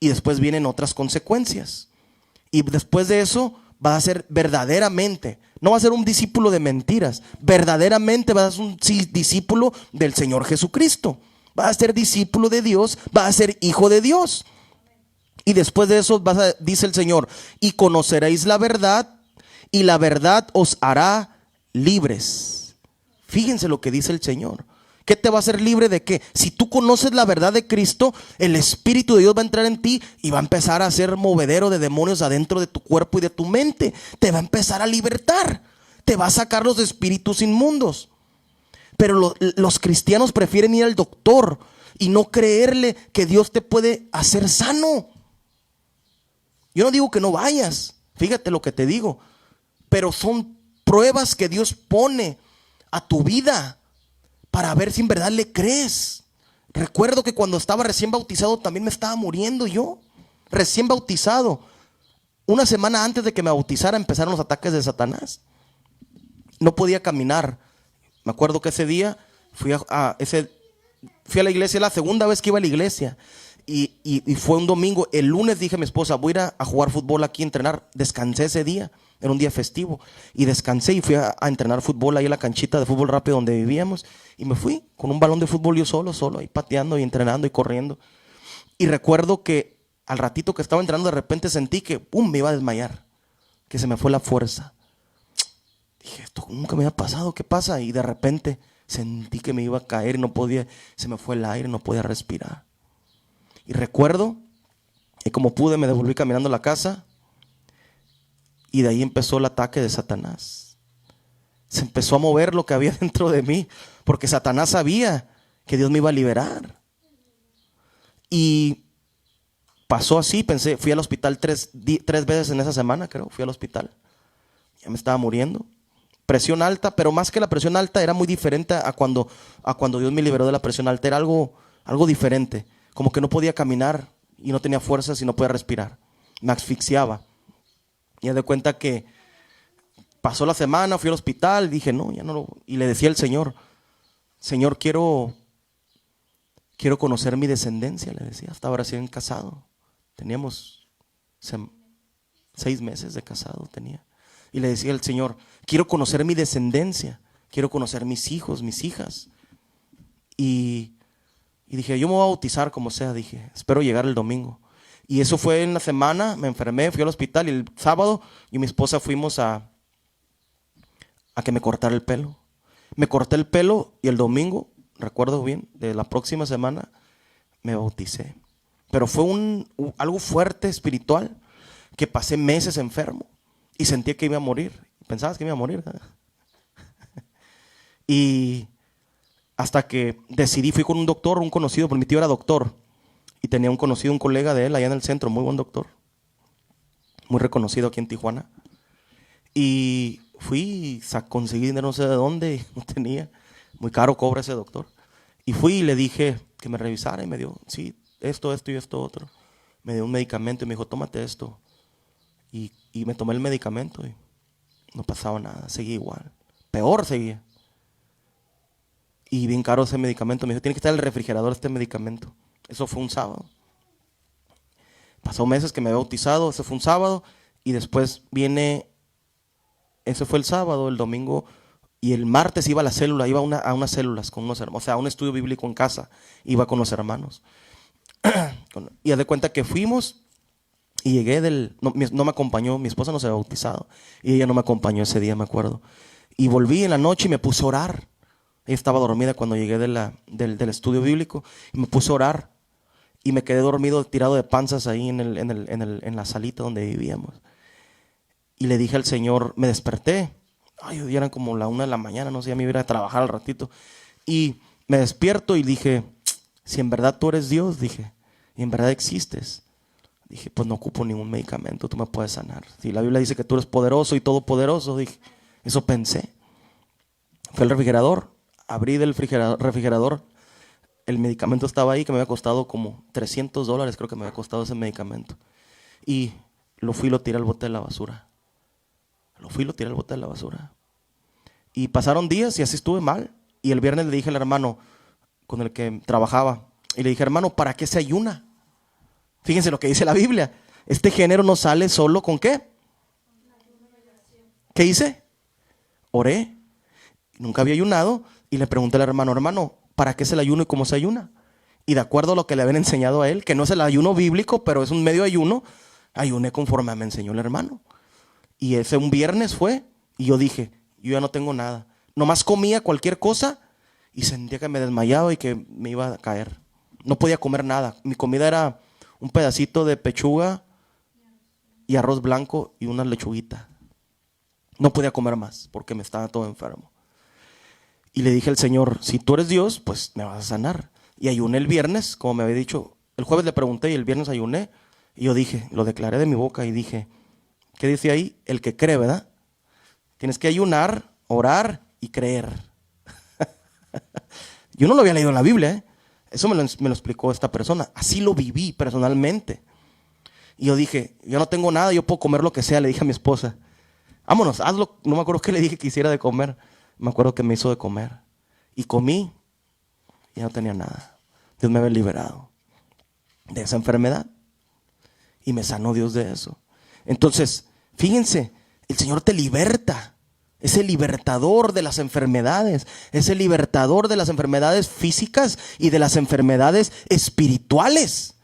y después vienen otras consecuencias. Y después de eso vas a ser verdaderamente, no vas a ser un discípulo de mentiras, verdaderamente vas a ser un discípulo del Señor Jesucristo. Vas a ser discípulo de Dios, vas a ser hijo de Dios. Y después de eso dice el Señor, y conoceréis la verdad, y la verdad os hará libres. Fíjense lo que dice el Señor. ¿Qué te va a hacer libre de qué? Si tú conoces la verdad de Cristo, el Espíritu de Dios va a entrar en ti y va a empezar a ser movedero de demonios adentro de tu cuerpo y de tu mente. Te va a empezar a libertar. Te va a sacar los espíritus inmundos. Pero los cristianos prefieren ir al doctor y no creerle que Dios te puede hacer sano. Yo no digo que no vayas, fíjate lo que te digo, pero son pruebas que Dios pone a tu vida para ver si en verdad le crees. Recuerdo que cuando estaba recién bautizado también me estaba muriendo yo, recién bautizado. Una semana antes de que me bautizara empezaron los ataques de Satanás. No podía caminar. Me acuerdo que ese día fui a la iglesia, la segunda vez que iba a la iglesia. Y fue un domingo. El lunes dije a mi esposa, voy a ir a jugar fútbol aquí, a entrenar. Descansé ese día, era un día festivo. Y descansé y fui a entrenar fútbol ahí en la canchita de fútbol rápido donde vivíamos. Y me fui con un balón de fútbol yo solo, ahí pateando y entrenando y corriendo. Y recuerdo que al ratito que estaba entrenando de repente sentí que me iba a desmayar, que se me fue la fuerza. Dije, esto nunca me había pasado, ¿qué pasa? Y de repente sentí que me iba a caer y no podía, se me fue el aire, no podía respirar. Y recuerdo, y como pude me devolví caminando a la casa y de ahí empezó el ataque de Satanás. Se empezó a mover lo que había dentro de mí, porque Satanás sabía que Dios me iba a liberar. Y pasó así, pensé, fui al hospital tres veces en esa semana, creo, fui al hospital. Ya me estaba muriendo. Presión alta, pero más que la presión alta era muy diferente a cuando Dios me liberó de la presión alta. Era algo diferente, como que no podía caminar y no tenía fuerzas y no podía respirar, me asfixiaba. Y me di cuenta que pasó la semana, fui al hospital, dije no, ya no lo, y le decía al Señor, Señor, quiero conocer mi descendencia, le decía, estaba recién casado, teníamos 6 meses de casado tenía. Y le decía al Señor, quiero conocer mi descendencia, quiero conocer mis hijos, mis hijas. Y dije, yo me voy a bautizar como sea, dije, espero llegar el domingo. Y eso fue en la semana, me enfermé, fui al hospital y el sábado y mi esposa fuimos a que me cortara el pelo. Me corté el pelo y el domingo, recuerdo bien, de la próxima semana me bauticé. Pero fue algo fuerte, espiritual, que pasé meses enfermo. Y sentía que iba a morir. Pensabas que me iba a morir. Y hasta que decidí, fui con un doctor, un conocido, porque mi tío era doctor. Y tenía un conocido, un colega de él allá en el centro, muy buen doctor. Muy reconocido aquí en Tijuana. Y fui y conseguí dinero no sé de dónde, y no tenía. Muy caro cobra ese doctor. Y fui y le dije que me revisara y me dio, sí, esto y esto otro. Me dio un medicamento y me dijo, tómate esto. Y me tomé el medicamento y no pasaba nada, seguía igual. Peor seguía. Y bien caro ese medicamento. Me dijo, tiene que estar en el refrigerador este medicamento. Eso fue un sábado. Pasó meses que me había bautizado, ese fue un sábado. Y después ese fue el sábado, el domingo. Y el martes iba a la célula, iba a unas células con unos hermanos. O sea, a un estudio bíblico en casa. Iba con los hermanos. Y haz de cuenta que fuimos. Y llegué no me acompañó, mi esposa no se había bautizado. Y ella no me acompañó ese día, me acuerdo. Y volví en la noche y me puse a orar. Ella estaba dormida cuando llegué del estudio bíblico. Y me puse a orar. Y me quedé dormido, tirado de panzas ahí en la salita donde vivíamos. Y le dije al Señor, me desperté. Ay, ya eran como la 1 de la mañana, no sé, ya me iba a ir a trabajar al ratito. Y me despierto y dije, si en verdad tú eres Dios, dije, y en verdad existes, dije, pues no ocupo ningún medicamento, tú me puedes sanar. Si la Biblia dice que tú eres poderoso y todopoderoso, dije, eso pensé. Fui al refrigerador, abrí del refrigerador, el medicamento estaba ahí que me había costado como $300, creo que me había costado ese medicamento. Y lo tiré al bote de la basura. Y pasaron días y así estuve mal. Y el viernes le dije al hermano con el que trabajaba, y le dije, hermano, ¿para qué se ayuna? Fíjense lo que dice la Biblia. Este género no sale solo con ¿qué? ¿Qué hice? Oré. Nunca había ayunado. Y le pregunté al hermano, ¿para qué es el ayuno y cómo se ayuna? Y de acuerdo a lo que le habían enseñado a él, que no es el ayuno bíblico, pero es un medio ayuno, ayuné conforme me enseñó el hermano. Y ese un viernes fue, y yo dije, yo ya no tengo nada. Nomás comía cualquier cosa y sentía que me desmayaba y que me iba a caer. No podía comer nada. Mi comida era un pedacito de pechuga y arroz blanco y una lechuguita. No podía comer más porque me estaba todo enfermo. Y le dije al Señor, si tú eres Dios, pues me vas a sanar. Y ayuné el viernes, como me había dicho. El jueves le pregunté y el viernes ayuné. Y yo dije, lo declaré de mi boca y dije, ¿qué dice ahí? El que cree, ¿verdad? Tienes que ayunar, orar y creer. Yo no lo había leído en la Biblia, ¿eh? Eso me lo explicó esta persona. Así lo viví personalmente. Y yo dije, yo no tengo nada, yo puedo comer lo que sea. Le dije a mi esposa, vámonos, hazlo. No me acuerdo qué le dije que hiciera de comer. Me acuerdo que me hizo de comer. Y comí y no tenía nada. Dios me había liberado de esa enfermedad. Y me sanó Dios de eso. Entonces, fíjense, el Señor te liberta. Es el libertador de las enfermedades. Es el libertador de las enfermedades físicas y de las enfermedades espirituales.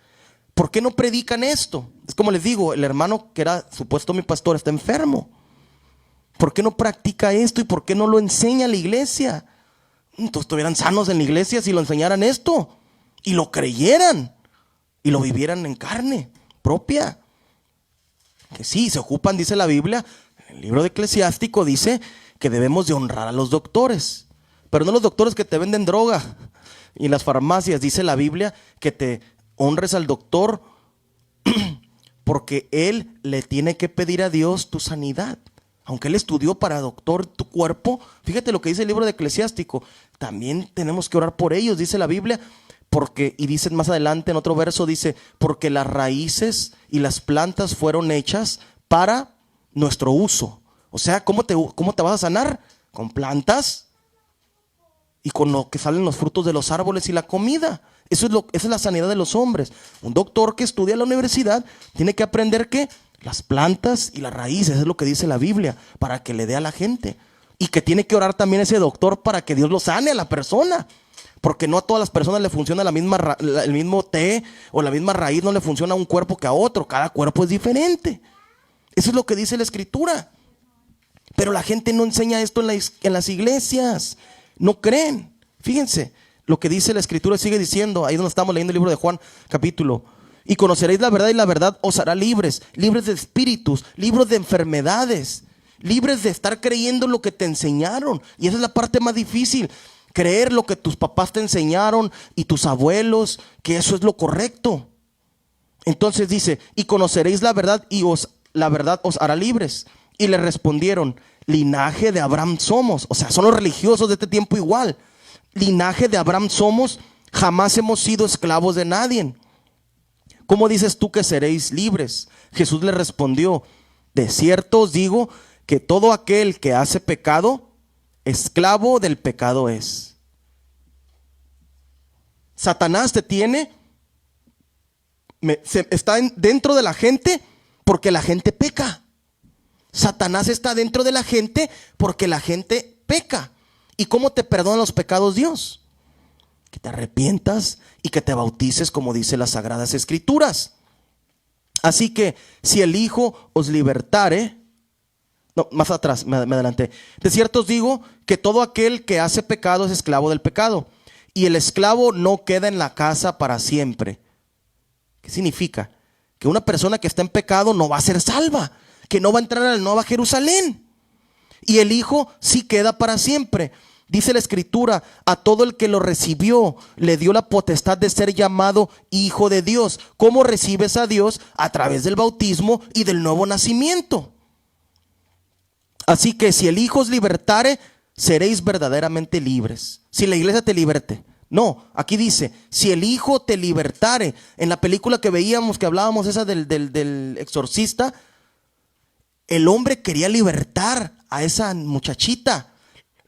¿Por qué no predican esto? Es como les digo, el hermano que era supuesto mi pastor está enfermo. ¿Por qué no practica esto y por qué no lo enseña a la iglesia? Entonces estuvieran sanos en la iglesia si lo enseñaran esto y lo creyeran y lo vivieran en carne propia. Que sí, se ocupan, dice la Biblia, el libro de Eclesiástico dice que debemos de honrar a los doctores, pero no los doctores que te venden droga. Y en las farmacias dice la Biblia que te honres al doctor porque él le tiene que pedir a Dios tu sanidad. Aunque él estudió para doctor tu cuerpo, fíjate lo que dice el libro de Eclesiástico, también tenemos que orar por ellos, dice la Biblia, porque, y dice más adelante en otro verso, dice, porque las raíces y las plantas fueron hechas para nuestro uso. O sea, ¿cómo te vas a sanar? Con plantas y con lo que salen los frutos de los árboles y la comida. Esa es la sanidad de los hombres. Un doctor que estudia en la universidad tiene que aprender que las plantas y las raíces, es lo que dice la Biblia, para que le dé a la gente. Y que tiene que orar también ese doctor para que Dios lo sane a la persona. Porque no a todas las personas le funciona el mismo té o la misma raíz, no le funciona a un cuerpo que a otro. Cada cuerpo es diferente. Eso es lo que dice la Escritura. Pero la gente no enseña esto en las iglesias. No creen. Fíjense lo que dice la Escritura, sigue diciendo, ahí donde estamos leyendo el libro de Juan, capítulo. Y conoceréis la verdad y la verdad os hará libres. Libres de espíritus, libres de enfermedades, libres de estar creyendo lo que te enseñaron. Y esa es la parte más difícil. Creer lo que tus papás te enseñaron y tus abuelos, que eso es lo correcto. Entonces dice, y conoceréis la verdad y la verdad os hará libres. Y le respondieron, linaje de Abraham somos. O sea, son los religiosos de este tiempo igual. Linaje de Abraham somos, jamás hemos sido esclavos de nadie. ¿Cómo dices tú que seréis libres? Jesús le respondió, de cierto os digo que todo aquel que hace pecado, esclavo del pecado es. Satanás te tiene, está dentro de la gente porque la gente peca. Satanás está dentro de la gente porque la gente peca. ¿Y cómo te perdona los pecados Dios? Que te arrepientas y que te bautices, como dice las Sagradas Escrituras. Así que si el Hijo os libertare, no, más atrás, me adelanté. De cierto os digo que todo aquel que hace pecado es esclavo del pecado. Y el esclavo no queda en la casa para siempre. ¿Qué significa? Que una persona que está en pecado no va a ser salva, que no va a entrar a la Nueva Jerusalén. Y el Hijo sí queda para siempre. Dice la Escritura, a todo el que lo recibió le dio la potestad de ser llamado Hijo de Dios. ¿Cómo recibes a Dios? A través del bautismo y del nuevo nacimiento. Así que si el Hijo os libertare, seréis verdaderamente libres. Si la iglesia te liberte. No, aquí dice, si el Hijo te libertare. En la película que veíamos, que hablábamos esa del exorcista, el hombre quería libertar a esa muchachita.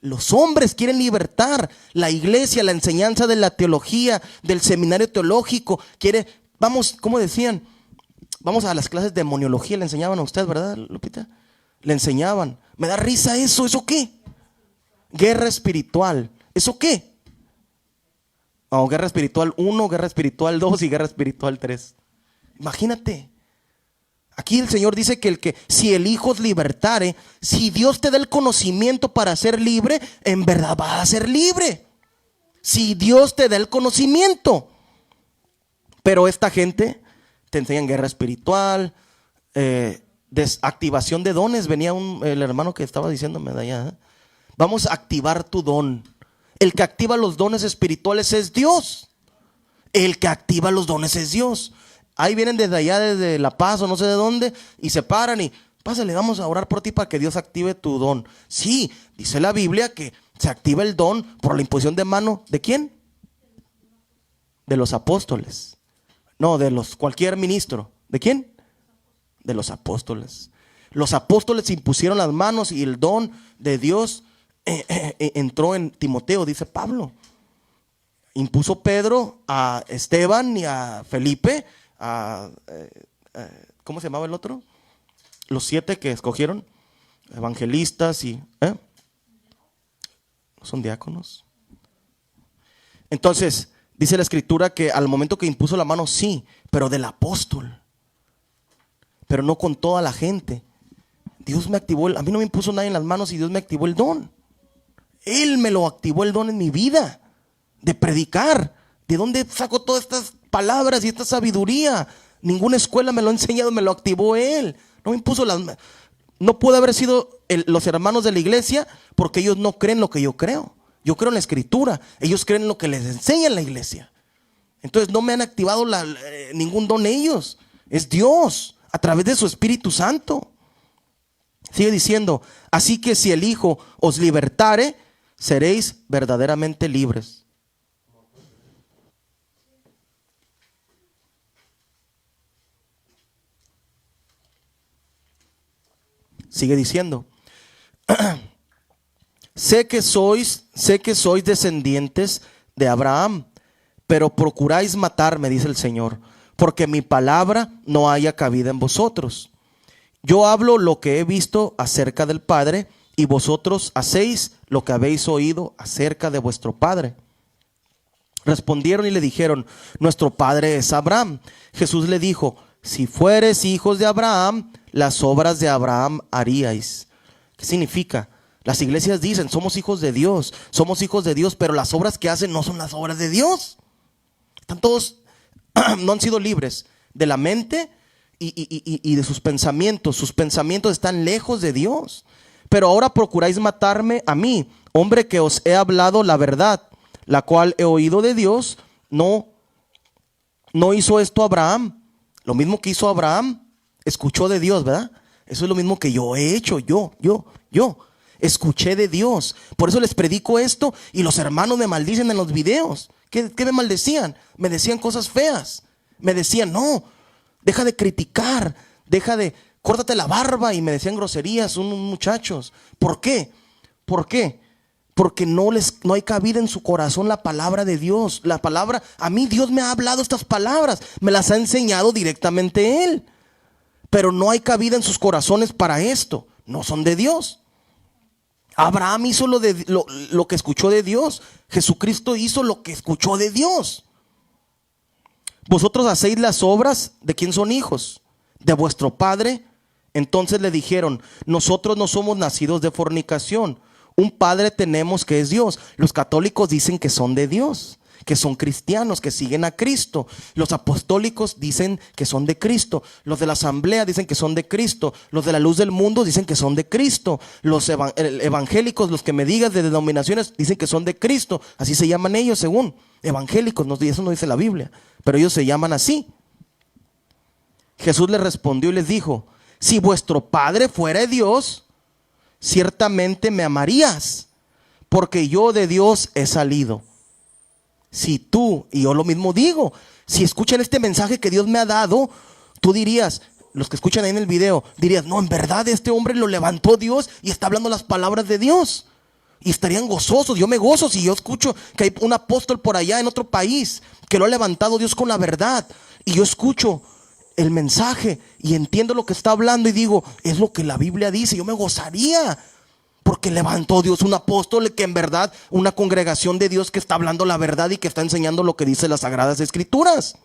Los hombres quieren libertar. La iglesia, la enseñanza de la teología, del seminario teológico, quiere, vamos, ¿cómo decían? Vamos a las clases de demoniología, le enseñaban a usted, ¿verdad, Lupita? Le enseñaban. Me da risa eso, ¿eso qué? Guerra espiritual, ¿eso qué? Oh, guerra espiritual 1, guerra espiritual 2 y guerra espiritual 3. Imagínate. Aquí el Señor dice que si el Hijo os libertare, si Dios te da el conocimiento para ser libre, en verdad vas a ser libre. Si Dios te da el conocimiento. Pero esta gente te enseñan guerra espiritual, desactivación de dones. Venía el hermano que estaba diciéndome de allá. Vamos a activar tu don. El que activa los dones espirituales es Dios. El que activa los dones es Dios. Ahí vienen desde allá, desde La Paz o no sé de dónde, y se paran y pásale, vamos a orar por ti para que Dios active tu don. Sí, dice la Biblia que se activa el don por la imposición de mano. ¿De quién? De los apóstoles. No, de cualquier ministro. ¿De quién? De los apóstoles. Los apóstoles impusieron las manos y el don de Dios entró en Timoteo, dice Pablo. Impuso Pedro a Esteban y a Felipe. ¿Cómo se llamaba el otro? Los 7 que escogieron, evangelistas y son diáconos. Entonces dice la Escritura que al momento que impuso la mano, sí, pero del apóstol, pero no con toda la gente. Dios me activó a mí no me impuso nadie en las manos y Dios me activó el don. Él me lo activó el don en mi vida de predicar. ¿De dónde saco todas estas palabras y esta sabiduría? Ninguna escuela me lo ha enseñado, me lo activó Él. No me impuso no puede haber sido los hermanos de la iglesia, porque ellos no creen lo que yo creo. Yo creo en la Escritura. Ellos creen lo que les enseña en la iglesia. Entonces no me han activado ningún don ellos. Es Dios a través de su Espíritu Santo. Sigue diciendo, así que si el Hijo os libertare, seréis verdaderamente libres. Sigue diciendo, sé que sois descendientes de Abraham, pero procuráis matarme, dice el Señor, porque mi palabra no haya cabida en vosotros. Yo hablo lo que he visto acerca del Padre, y vosotros hacéis lo que habéis oído acerca de vuestro padre. Respondieron y le dijeron, nuestro padre es Abraham. Jesús le dijo, si fueres hijos de Abraham, las obras de Abraham haríais. ¿Qué significa? Las iglesias dicen, somos hijos de Dios, pero las obras que hacen no son las obras de Dios. Están todos, no han sido libres de la mente y de sus pensamientos. Sus pensamientos están lejos de Dios. Pero ahora procuráis matarme a mí, hombre que os he hablado la verdad, la cual he oído de Dios. No hizo esto Abraham. Lo mismo que hizo Abraham, escuchó de Dios, ¿verdad? Eso es lo mismo que yo he hecho, yo. escuché de Dios. Por eso les predico esto y los hermanos me maldicen en los videos. ¿Qué me maldecían? Me decían cosas feas. Me decían, no, deja de criticar, córtate la barba, y me decían groserías unos muchachos. ¿Por qué? ¿Por qué? Porque no hay cabida en su corazón la palabra de Dios. La palabra, a mí Dios me ha hablado estas palabras, me las ha enseñado directamente Él. Pero no hay cabida en sus corazones para esto. No son de Dios. Abraham hizo lo que escuchó de Dios. Jesucristo hizo lo que escuchó de Dios. Vosotros hacéis las obras de quién son hijos, de vuestro padre. Entonces le dijeron, nosotros no somos nacidos de fornicación. Un padre tenemos que es Dios. Los católicos dicen que son de Dios, que son cristianos, que siguen a Cristo. Los apostólicos dicen que son de Cristo. Los de la asamblea dicen que son de Cristo. Los de la luz del mundo dicen que son de Cristo. Los evangélicos, los que me digas de denominaciones, dicen que son de Cristo. Así se llaman ellos según evangélicos. Eso no dice la Biblia, pero ellos se llaman así. Jesús les respondió y les dijo, si vuestro Padre fuera Dios, ciertamente me amarías, porque yo de Dios he salido. Si tú, y yo lo mismo digo, si escuchan este mensaje que Dios me ha dado, tú dirías, los que escuchan ahí en el video, dirías, no, en verdad este hombre lo levantó Dios y está hablando las palabras de Dios. Y estarían gozosos. Yo me gozo si yo escucho que hay un apóstol por allá en otro país que lo ha levantado Dios con la verdad, y yo escucho el mensaje y entiendo lo que está hablando y digo, es lo que la Biblia dice. Yo me gozaría porque levantó Dios un apóstol que en verdad, una congregación de Dios que está hablando la verdad y que está enseñando lo que dice las Sagradas Escrituras.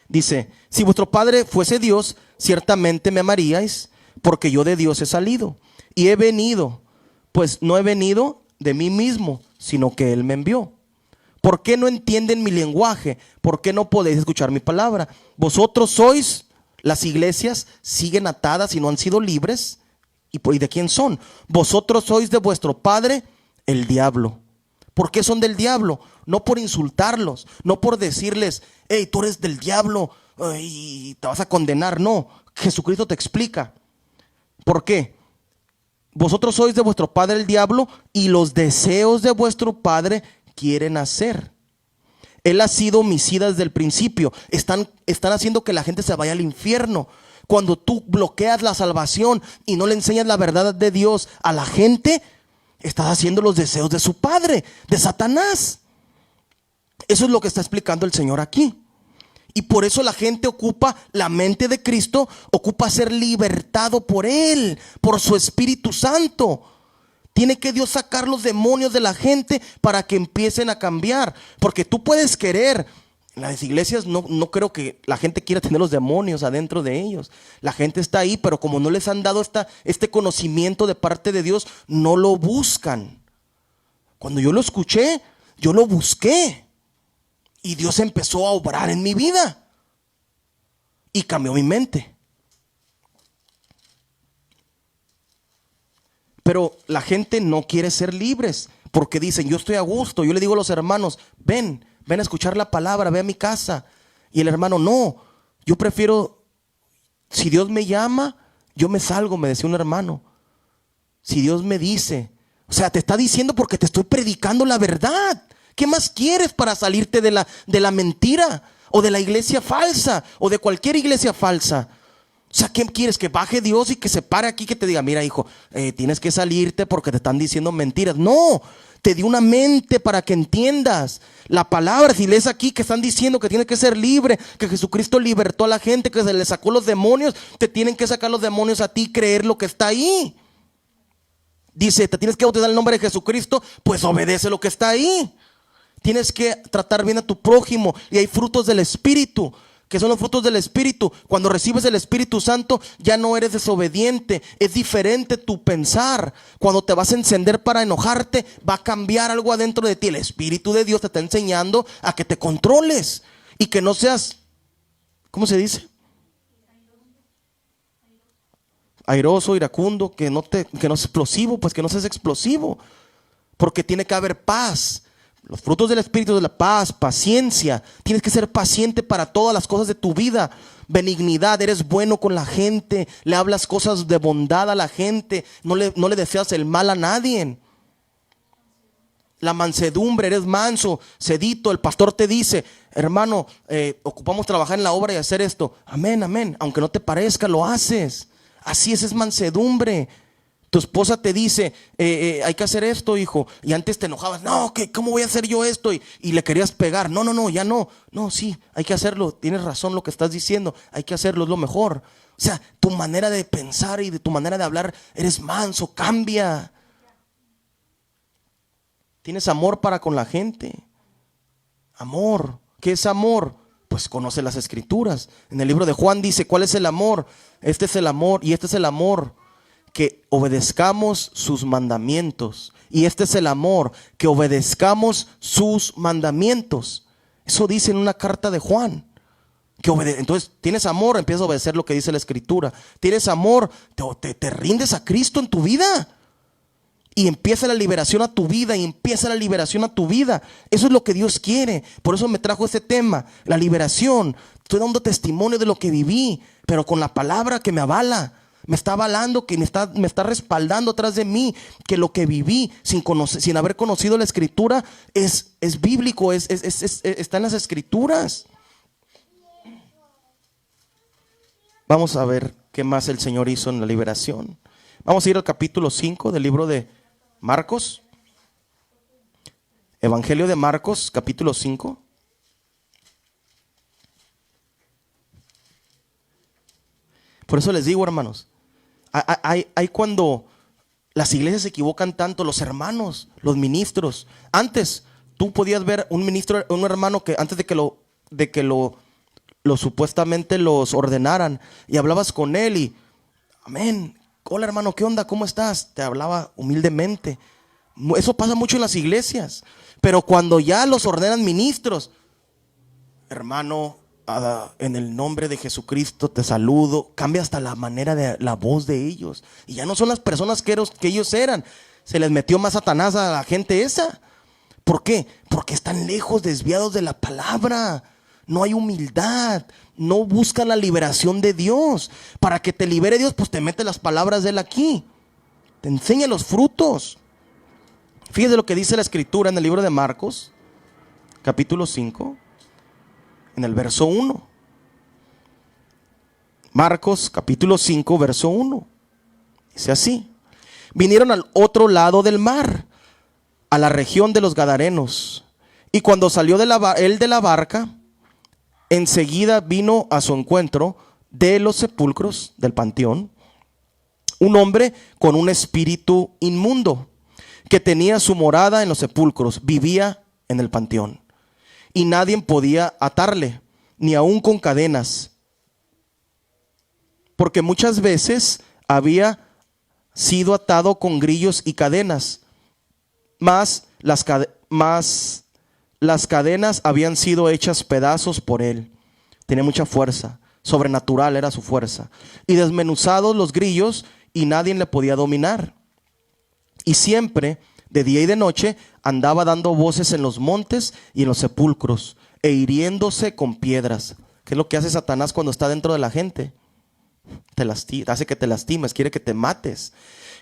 Dice, si vuestro Padre fuese Dios, ciertamente me amaríais, porque yo de Dios he salido y he venido, pues no he venido de mí mismo, sino que Él me envió. ¿Por qué no entienden mi lenguaje? ¿Por qué no podéis escuchar mi palabra? Vosotros sois, las iglesias siguen atadas y no han sido libres. ¿Y de quién son? Vosotros sois de vuestro padre, el diablo. ¿Por qué son del diablo? No por insultarlos, no por decirles, hey, tú eres del diablo y te vas a condenar. No, Jesucristo te explica. ¿Por qué? Vosotros sois de vuestro padre el diablo y los deseos de vuestro padre quieren hacer. Él ha sido homicida desde el principio. Están haciendo que la gente se vaya al infierno. Cuando tú bloqueas la salvación y no le enseñas la verdad de Dios a la gente, estás haciendo los deseos de su padre, de Satanás. Eso es lo que está explicando el Señor aquí. Y por eso la gente ocupa la mente de Cristo, ocupa ser libertado por Él, por su Espíritu Santo. Tiene que Dios sacar los demonios de la gente para que empiecen a cambiar. Porque tú puedes querer. En las iglesias no creo que la gente quiera tener los demonios adentro de ellos. La gente está ahí, pero como no les han dado este conocimiento de parte de Dios, no lo buscan. Cuando yo lo escuché, yo lo busqué. Y Dios empezó a obrar en mi vida. Y cambió mi mente. Pero la gente no quiere ser libres porque dicen, yo estoy a gusto. Yo le digo a los hermanos, ven a escuchar la palabra, ve a mi casa. Y el hermano, no, yo prefiero, si Dios me llama, yo me salgo, me decía un hermano. Si Dios me dice, o sea, te está diciendo porque te estoy predicando la verdad. ¿Qué más quieres para salirte de la mentira? O de la iglesia falsa, o de cualquier iglesia falsa. O sea, ¿qué quieres? ¿Que baje Dios y que se pare aquí, que te diga, mira hijo, tienes que salirte porque te están diciendo mentiras? No, te di una mente para que entiendas la palabra. Si lees aquí que están diciendo que tienes que ser libre, que Jesucristo libertó a la gente, que se le sacó los demonios, te tienen que sacar los demonios a ti y creer lo que está ahí. Dice, te tienes que bautizar en el nombre de Jesucristo, pues obedece lo que está ahí. Tienes que tratar bien a tu prójimo y hay frutos del Espíritu. ¿Qué son los frutos del Espíritu? Cuando recibes el Espíritu Santo ya no eres desobediente, es diferente tu pensar. Cuando te vas a encender para enojarte, va a cambiar algo adentro de ti. El Espíritu de Dios te está enseñando a que te controles y que no seas, ¿cómo se dice? Airoso, iracundo, que no es explosivo, pues que no seas explosivo. Porque tiene que haber paz. Los frutos del Espíritu de la paz, paciencia. Tienes que ser paciente para todas las cosas de tu vida. benignidad, eres bueno con la gente, le hablas cosas de bondad a la gente, no le deseas el mal a nadie. La mansedumbre, eres manso, sedito. El pastor te dice, hermano, ocupamos trabajar en la obra y hacer esto. Amén, amén. Aunque no te parezca, lo haces. Así es mansedumbre. Tu esposa te dice, hay que hacer esto, hijo. Y antes te enojabas, no, ¿cómo voy a hacer yo esto? Y le querías pegar. No, ya no. No, sí, hay que hacerlo. Tienes razón lo que estás diciendo. Hay que hacerlo, es lo mejor. O sea, tu manera de pensar y de tu manera de hablar, eres manso, cambia. Tienes amor para con la gente. Amor. ¿Qué es amor? Pues conoce las escrituras. En el libro de Juan dice, ¿cuál es el amor? Este es el amor y este es el amor, que obedezcamos sus mandamientos. Y este es el amor, que obedezcamos sus mandamientos. Eso dice en una carta de Juan. Entonces, tienes amor, empiezas a obedecer lo que dice la escritura. Tienes amor, te rindes a Cristo en tu vida. Y empieza la liberación a tu vida, y empieza la liberación a tu vida. Eso es lo que Dios quiere. Por eso me trajo este tema, la liberación. Estoy dando testimonio de lo que viví, pero con la palabra que me avala. Me está avalando, que me está respaldando atrás de mí, que lo que viví sin haber conocido la escritura es bíblico, está en las escrituras. Vamos a ver qué más el Señor hizo en la liberación. Vamos a ir al capítulo 5 del libro de Marcos. Evangelio de Marcos, capítulo 5. Por eso les digo, hermanos, hay cuando las iglesias se equivocan tanto, los hermanos, los ministros. Antes tú podías ver un ministro, un hermano que antes de que lo supuestamente los ordenaran, y hablabas con él y amén. Hola hermano, ¿qué onda? ¿Cómo estás? Te hablaba humildemente. Eso pasa mucho en las iglesias. Pero cuando ya los ordenan ministros, hermano, en el nombre de Jesucristo te saludo. Cambia hasta la manera de la voz de ellos. Y ya no son las personas que ellos eran. Se les metió más Satanás a la gente esa. ¿Por qué? Porque están lejos, desviados de la palabra. No hay humildad, no buscan la liberación de Dios. Para que te libere Dios, pues te mete las palabras de Él aquí. Te enseña los frutos. Fíjese lo que dice la escritura en el libro de Marcos, capítulo 5, en el verso 1. Marcos, capítulo 5, verso 1. Dice así: vinieron al otro lado del mar, a la región de los Gadarenos. Y cuando salió él de la barca, enseguida vino a su encuentro de los sepulcros del panteón un hombre con un espíritu inmundo, que tenía su morada en los sepulcros, vivía en el panteón. Y nadie podía atarle, ni aun con cadenas, porque muchas veces había sido atado con grillos y cadenas, mas las cadenas habían sido hechas pedazos por él. Tenía mucha fuerza, sobrenatural era su fuerza. Y desmenuzados los grillos, y nadie le podía dominar. Y siempre, de día y de noche, andaba dando voces en los montes y en los sepulcros, e hiriéndose con piedras. ¿Qué es lo que hace Satanás cuando está dentro de la gente? Hace que te lastimes, quiere que te mates.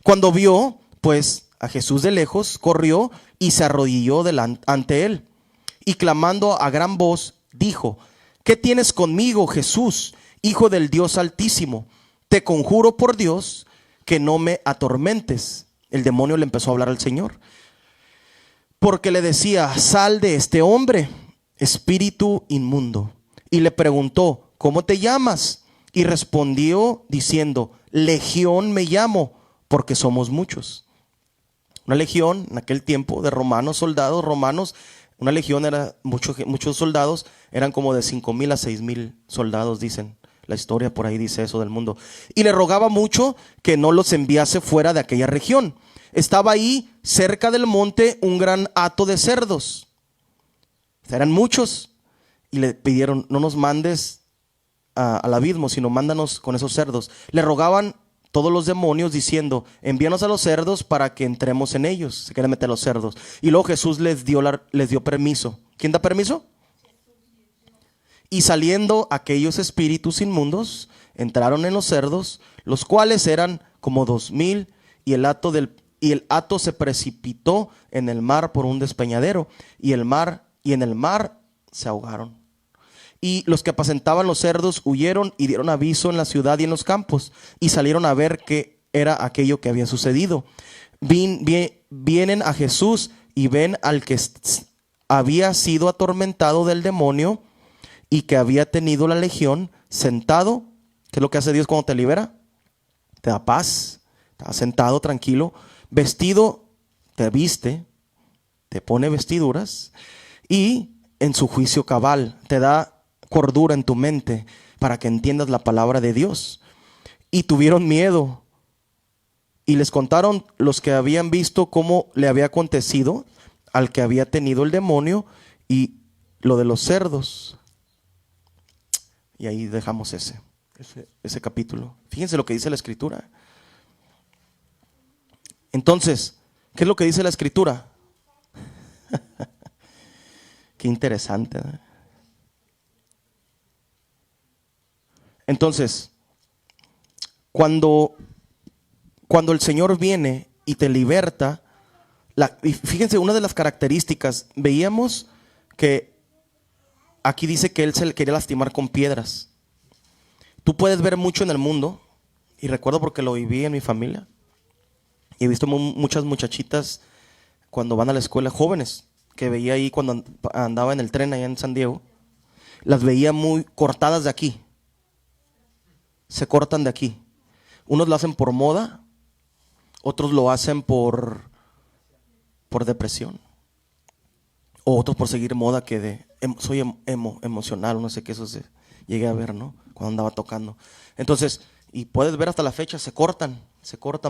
Cuando vio, pues, a Jesús de lejos, corrió y se arrodilló ante él. Y clamando a gran voz, dijo: ¿qué tienes conmigo, Jesús, Hijo del Dios Altísimo? Te conjuro por Dios que no me atormentes. El demonio le empezó a hablar al Señor, porque le decía: sal de este hombre, espíritu inmundo. Y le preguntó: ¿cómo te llamas? Y respondió diciendo: Legión me llamo, porque somos muchos. Una legión en aquel tiempo de romanos, soldados romanos. Una legión era muchos soldados, eran como de 5,000 a 6,000 soldados, dicen. La historia por ahí dice eso del mundo. Y le rogaba mucho que no los enviase fuera de aquella región. Estaba ahí cerca del monte un gran hato de cerdos. Eran muchos. Y le pidieron: no nos mandes al abismo, sino mándanos con esos cerdos. Le rogaban todos los demonios diciendo: envíanos a los cerdos para que entremos en ellos. Se quieren meter a los cerdos. Y luego Jesús les dio permiso. ¿Quién da permiso? Y saliendo aquellos espíritus inmundos, entraron en los cerdos, los cuales eran como 2000, y el hato se precipitó en el mar por un despeñadero, y en el mar se ahogaron. Y los que apacentaban los cerdos huyeron y dieron aviso en la ciudad y en los campos, y salieron a ver qué era aquello que había sucedido. Vienen a Jesús y ven al que había sido atormentado del demonio y que había tenido la legión sentado. ¿Qué es lo que hace Dios cuando te libera? Te da paz. Está sentado tranquilo, vestido, te viste, te pone vestiduras y en su juicio cabal te da cordura en tu mente para que entiendas la palabra de Dios. Y tuvieron miedo y les contaron los que habían visto cómo le había acontecido al que había tenido el demonio y lo de los cerdos. Y ahí dejamos ese capítulo. Fíjense lo que dice la Escritura. Entonces, ¿qué es lo que dice la Escritura? Qué interesante, ¿eh? Entonces, cuando el Señor viene y te liberta, y fíjense, una de las características, veíamos que aquí dice que Él se le quería lastimar con piedras. Tú puedes ver mucho en el mundo, y recuerdo porque lo viví en mi familia, y he visto muchas muchachitas cuando van a la escuela, jóvenes, que veía ahí cuando andaba en el tren allá en San Diego, las veía muy cortadas de aquí. Se cortan de aquí. Unos lo hacen por moda, otros lo hacen por depresión, o otros por seguir moda que soy emocional, no sé qué, eso llegué a ver, ¿no? Cuando andaba tocando. Entonces, y puedes ver hasta la fecha, se cortan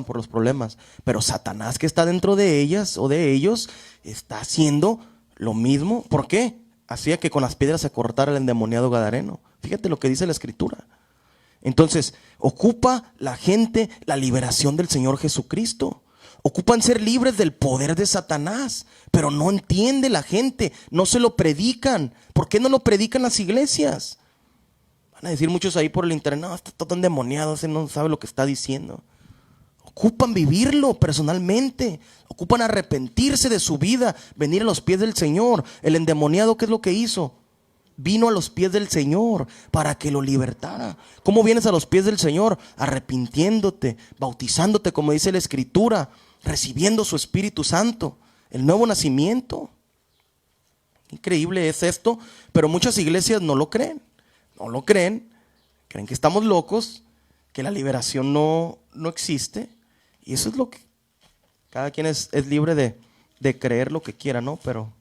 por los problemas. Pero Satanás, que está dentro de ellas o de ellos, está haciendo lo mismo. ¿Por qué? Hacía que con las piedras se cortara el endemoniado gadareno. Fíjate lo que dice la Escritura. Entonces, ocupa la gente la liberación del Señor Jesucristo. Ocupan ser libres del poder de Satanás, pero no entiende la gente, no se lo predican. ¿Por qué no lo predican las iglesias? Van a decir muchos ahí por el internet, no, está todo endemoniado, ese no sabe lo que está diciendo. Ocupan vivirlo personalmente, ocupan arrepentirse de su vida, venir a los pies del Señor. El endemoniado, ¿qué es lo que hizo? Vino a los pies del Señor para que lo libertara. ¿Cómo vienes a los pies del Señor? Arrepintiéndote, bautizándote, como dice la Escritura, recibiendo su Espíritu Santo, el nuevo nacimiento. Increíble es esto, pero muchas iglesias no lo creen. No lo creen, creen que estamos locos, que la liberación no existe. Y eso es lo que cada quien es libre de creer lo que quiera, ¿no? Pero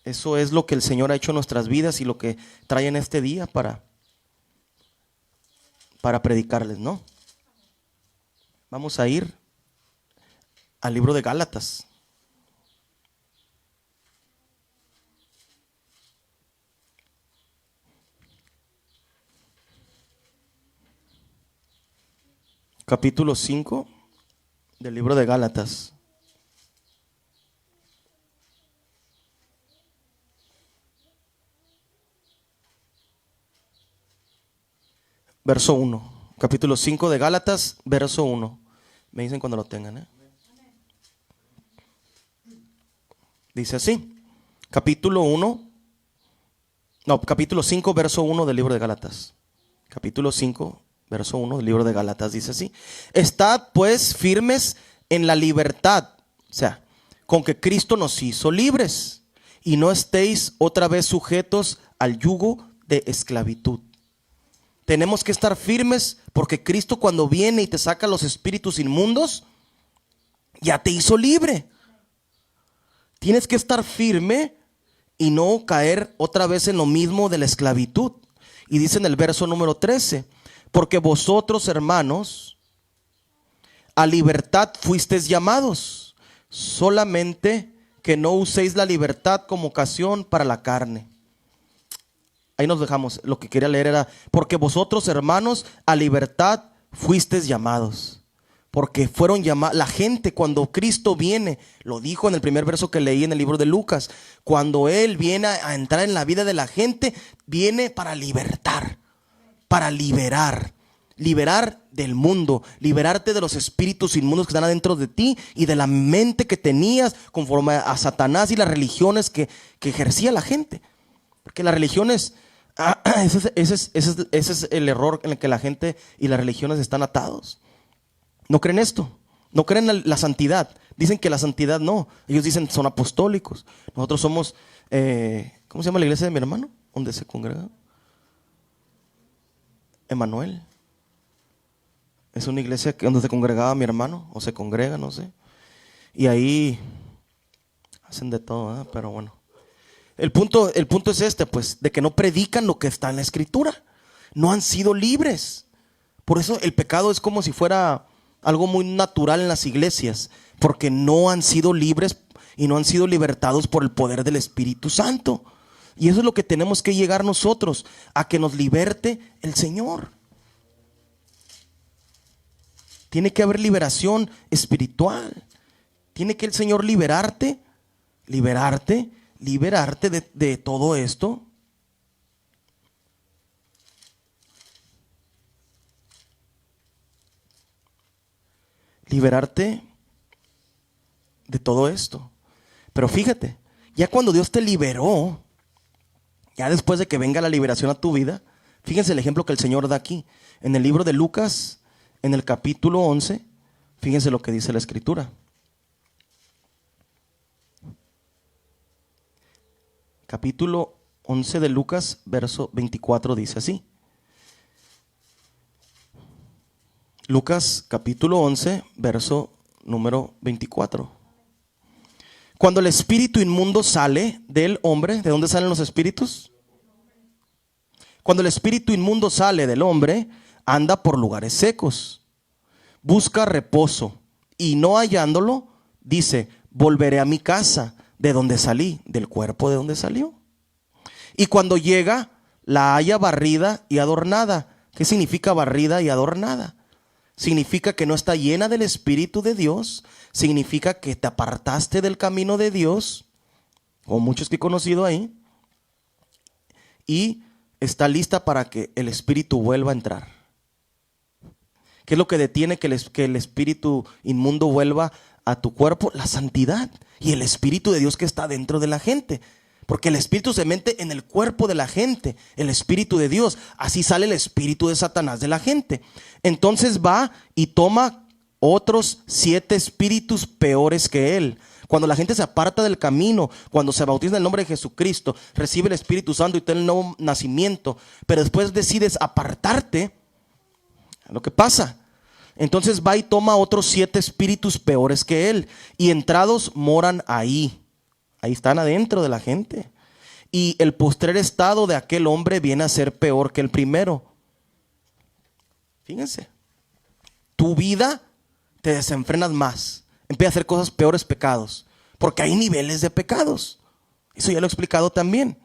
eso es lo que el Señor ha hecho en nuestras vidas y lo que trae en este día para predicarles, ¿no? Vamos a ir al libro de Gálatas. Capítulo 5 del libro de Gálatas. Verso 1. Capítulo 5 de Gálatas, verso 1. Me dicen cuando lo tengan, ¿eh? Dice así. Capítulo 5, verso 1 del libro de Gálatas. Capítulo 5, verso 1 del libro de Gálatas dice así: Estad pues firmes en la libertad, o sea, con que Cristo nos hizo libres, y no estéis otra vez sujetos al yugo de esclavitud. Tenemos que estar firmes porque Cristo, cuando viene y te saca los espíritus inmundos, ya te hizo libre. Tienes que estar firme y no caer otra vez en lo mismo de la esclavitud. Y dice en el verso número 13: porque vosotros, hermanos, a libertad fuisteis llamados, solamente que no uséis la libertad como ocasión para la carne. Ahí nos dejamos. Lo que quería leer era: porque vosotros, hermanos, a libertad fuisteis llamados. Porque fueron llamados, la gente cuando Cristo viene, lo dijo en el primer verso que leí en el libro de Lucas, cuando Él viene a entrar en la vida de la gente, viene para libertar, para liberar del mundo, liberarte de los espíritus inmundos que están adentro de ti y de la mente que tenías conforme a Satanás y las religiones que ejercía la gente. Porque las religiones, ese es el error en el que la gente y las religiones están atados. No creen esto, no creen la santidad. Dicen que la santidad no. Ellos dicen son apostólicos. Nosotros somos, ¿cómo se llama la iglesia de mi hermano? ¿Dónde se congrega? Emanuel. Es una iglesia donde se congregaba mi hermano, o se congrega, no sé. Y ahí hacen de todo, ¿eh? Pero bueno. El punto es este, pues, de que no predican lo que está en la Escritura. No han sido libres. Por eso el pecado es como si fuera algo muy natural en las iglesias, porque no han sido libres y no han sido libertados por el poder del Espíritu Santo. Y eso es lo que tenemos que llegar nosotros, a que nos liberte el Señor. Tiene que haber liberación espiritual. Tiene que el Señor liberarte de todo esto. Liberarte de todo esto. Pero fíjate, ya cuando Dios te liberó, ya después de que venga la liberación a tu vida, fíjense el ejemplo que el Señor da aquí. En el libro de Lucas, en el capítulo 11, fíjense lo que dice la Escritura. Capítulo 11 de Lucas, verso 24, dice así. Lucas capítulo 11, verso número 24. Cuando el espíritu inmundo sale del hombre, ¿de dónde salen los espíritus? Cuando el espíritu inmundo sale del hombre, anda por lugares secos, busca reposo y no hallándolo, dice, volveré a mi casa, de donde salí, del cuerpo de donde salió. Y cuando llega, la halla barrida y adornada. ¿Qué significa barrida y adornada? Significa que no está llena del Espíritu de Dios. Significa que te apartaste del camino de Dios, como muchos que he conocido ahí, y está lista para que el Espíritu vuelva a entrar. ¿Qué es lo que detiene que el espíritu inmundo vuelva a tu cuerpo? La santidad y el Espíritu de Dios que está dentro de la gente. Porque el espíritu se mete en el cuerpo de la gente, el Espíritu de Dios. Así sale el espíritu de Satanás de la gente. Entonces va y toma otros 7 espíritus peores que él. Cuando la gente se aparta del camino, cuando se bautiza en el nombre de Jesucristo, recibe el Espíritu Santo y tiene el nuevo nacimiento, pero después decides apartarte, lo que pasa, entonces va y toma otros 7 espíritus peores que él, y entrados moran ahí. Ahí están adentro de la gente. Y el postrer estado de aquel hombre viene a ser peor que el primero. Fíjense, tu vida te desenfrenas más, empieza a hacer cosas peores, pecados, porque hay niveles de pecados. Eso ya lo he explicado también.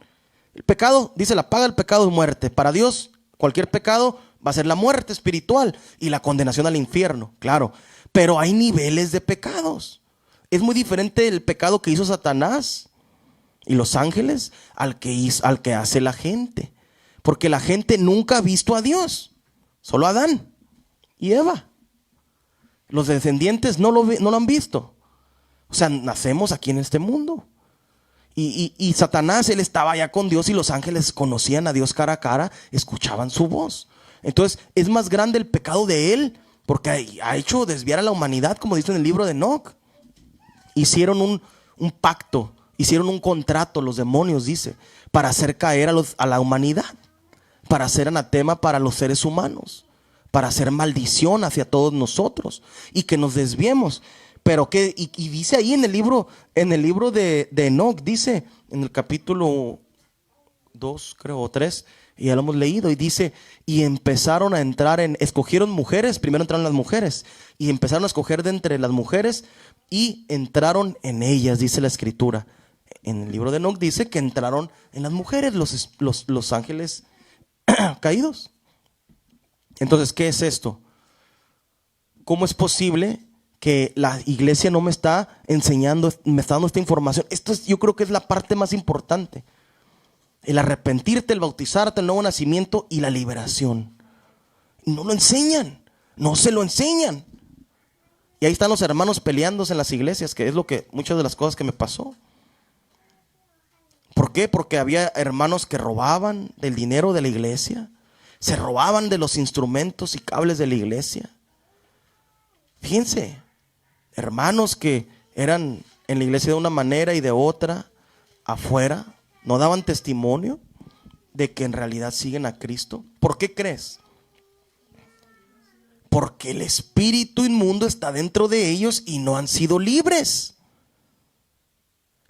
El pecado, dice, la paga del pecado es muerte. Para Dios, cualquier pecado va a ser la muerte espiritual y la condenación al infierno, claro. Pero hay niveles de pecados. Es muy diferente el pecado que hizo Satanás y los ángeles al que hace la gente. Porque la gente nunca ha visto a Dios. Solo Adán y Eva. Los descendientes no lo han visto. O sea, nacemos aquí en este mundo. Y Satanás, él estaba allá con Dios y los ángeles conocían a Dios cara a cara, escuchaban su voz. Entonces es más grande el pecado de él porque ha hecho desviar a la humanidad, como dice en el libro de Enoc. Hicieron un pacto, hicieron un contrato, los demonios, dice, para hacer caer a la humanidad, para hacer anatema para los seres humanos, para hacer maldición hacia todos nosotros y que nos desviemos. Pero que, y dice ahí en el libro de Enoc, dice en el capítulo 2, creo, o 3, y ya lo hemos leído, y dice, y empezaron a entrar escogieron mujeres, primero entraron las mujeres, y empezaron a escoger de entre las mujeres, y entraron en ellas, dice la Escritura. En el libro de Enoc dice que entraron en las mujeres los ángeles caídos. Entonces, ¿qué es esto? ¿cómo es posible que la iglesia no me está enseñando, me está dando esta información? Yo creo que es la parte más importante. El arrepentirte, el bautizarte, el nuevo nacimiento y la liberación. No lo enseñan, no se lo enseñan. Y ahí están los hermanos peleándose en las iglesias, que es muchas de las cosas que me pasó. ¿Por qué? Porque había hermanos que robaban del dinero de la iglesia, se robaban de los instrumentos y cables de la iglesia. Fíjense, hermanos que eran en la iglesia de una manera y de otra afuera, no daban testimonio de que en realidad siguen a Cristo. ¿Por qué crees? Porque el espíritu inmundo está dentro de ellos y no han sido libres.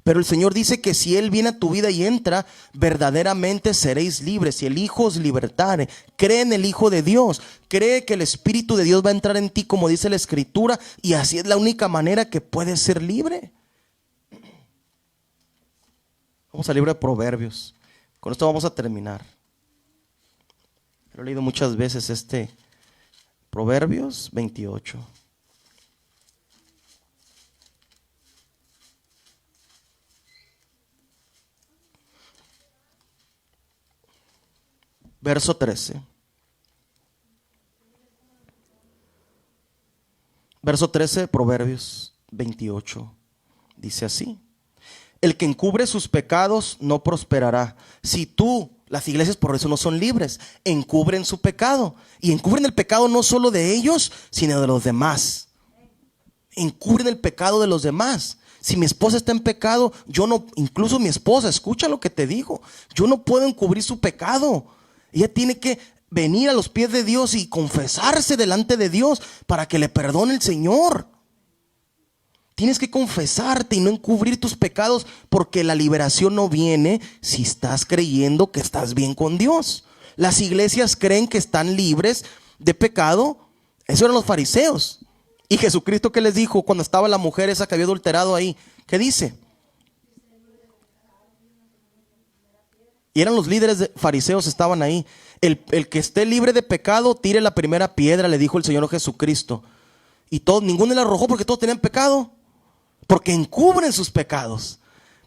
Pero el Señor dice que si Él viene a tu vida y entra, verdaderamente seréis libres. Si el Hijo os libertare, cree en el Hijo de Dios, cree que el Espíritu de Dios va a entrar en ti, como dice la Escritura, y así es la única manera que puedes ser libre. Vamos al libro de Proverbios. Con esto vamos a terminar. Lo he leído muchas veces Proverbios 28. Verso 13. Verso 13, Proverbios 28. Dice así: el que encubre sus pecados no prosperará. Si tú, las iglesias por eso no son libres, encubren su pecado. Y encubren el pecado no solo de ellos, sino de los demás. Encubren el pecado de los demás. Si mi esposa está en pecado, yo no, incluso mi esposa, escucha lo que te digo, yo no puedo encubrir su pecado. Ella tiene que venir a los pies de Dios y confesarse delante de Dios para que le perdone el Señor. Tienes que confesarte y no encubrir tus pecados, porque la liberación no viene si estás creyendo que estás bien con Dios. Las iglesias creen que están libres de pecado. Eso eran los fariseos. Y Jesucristo, ¿qué les dijo cuando estaba la mujer esa que había adulterado ahí? ¿Qué dice? Y eran los líderes de fariseos, estaban ahí. El que esté libre de pecado, tire la primera piedra, le dijo el Señor Jesucristo. Y ninguno le arrojó porque todos tenían pecado. Porque encubren sus pecados.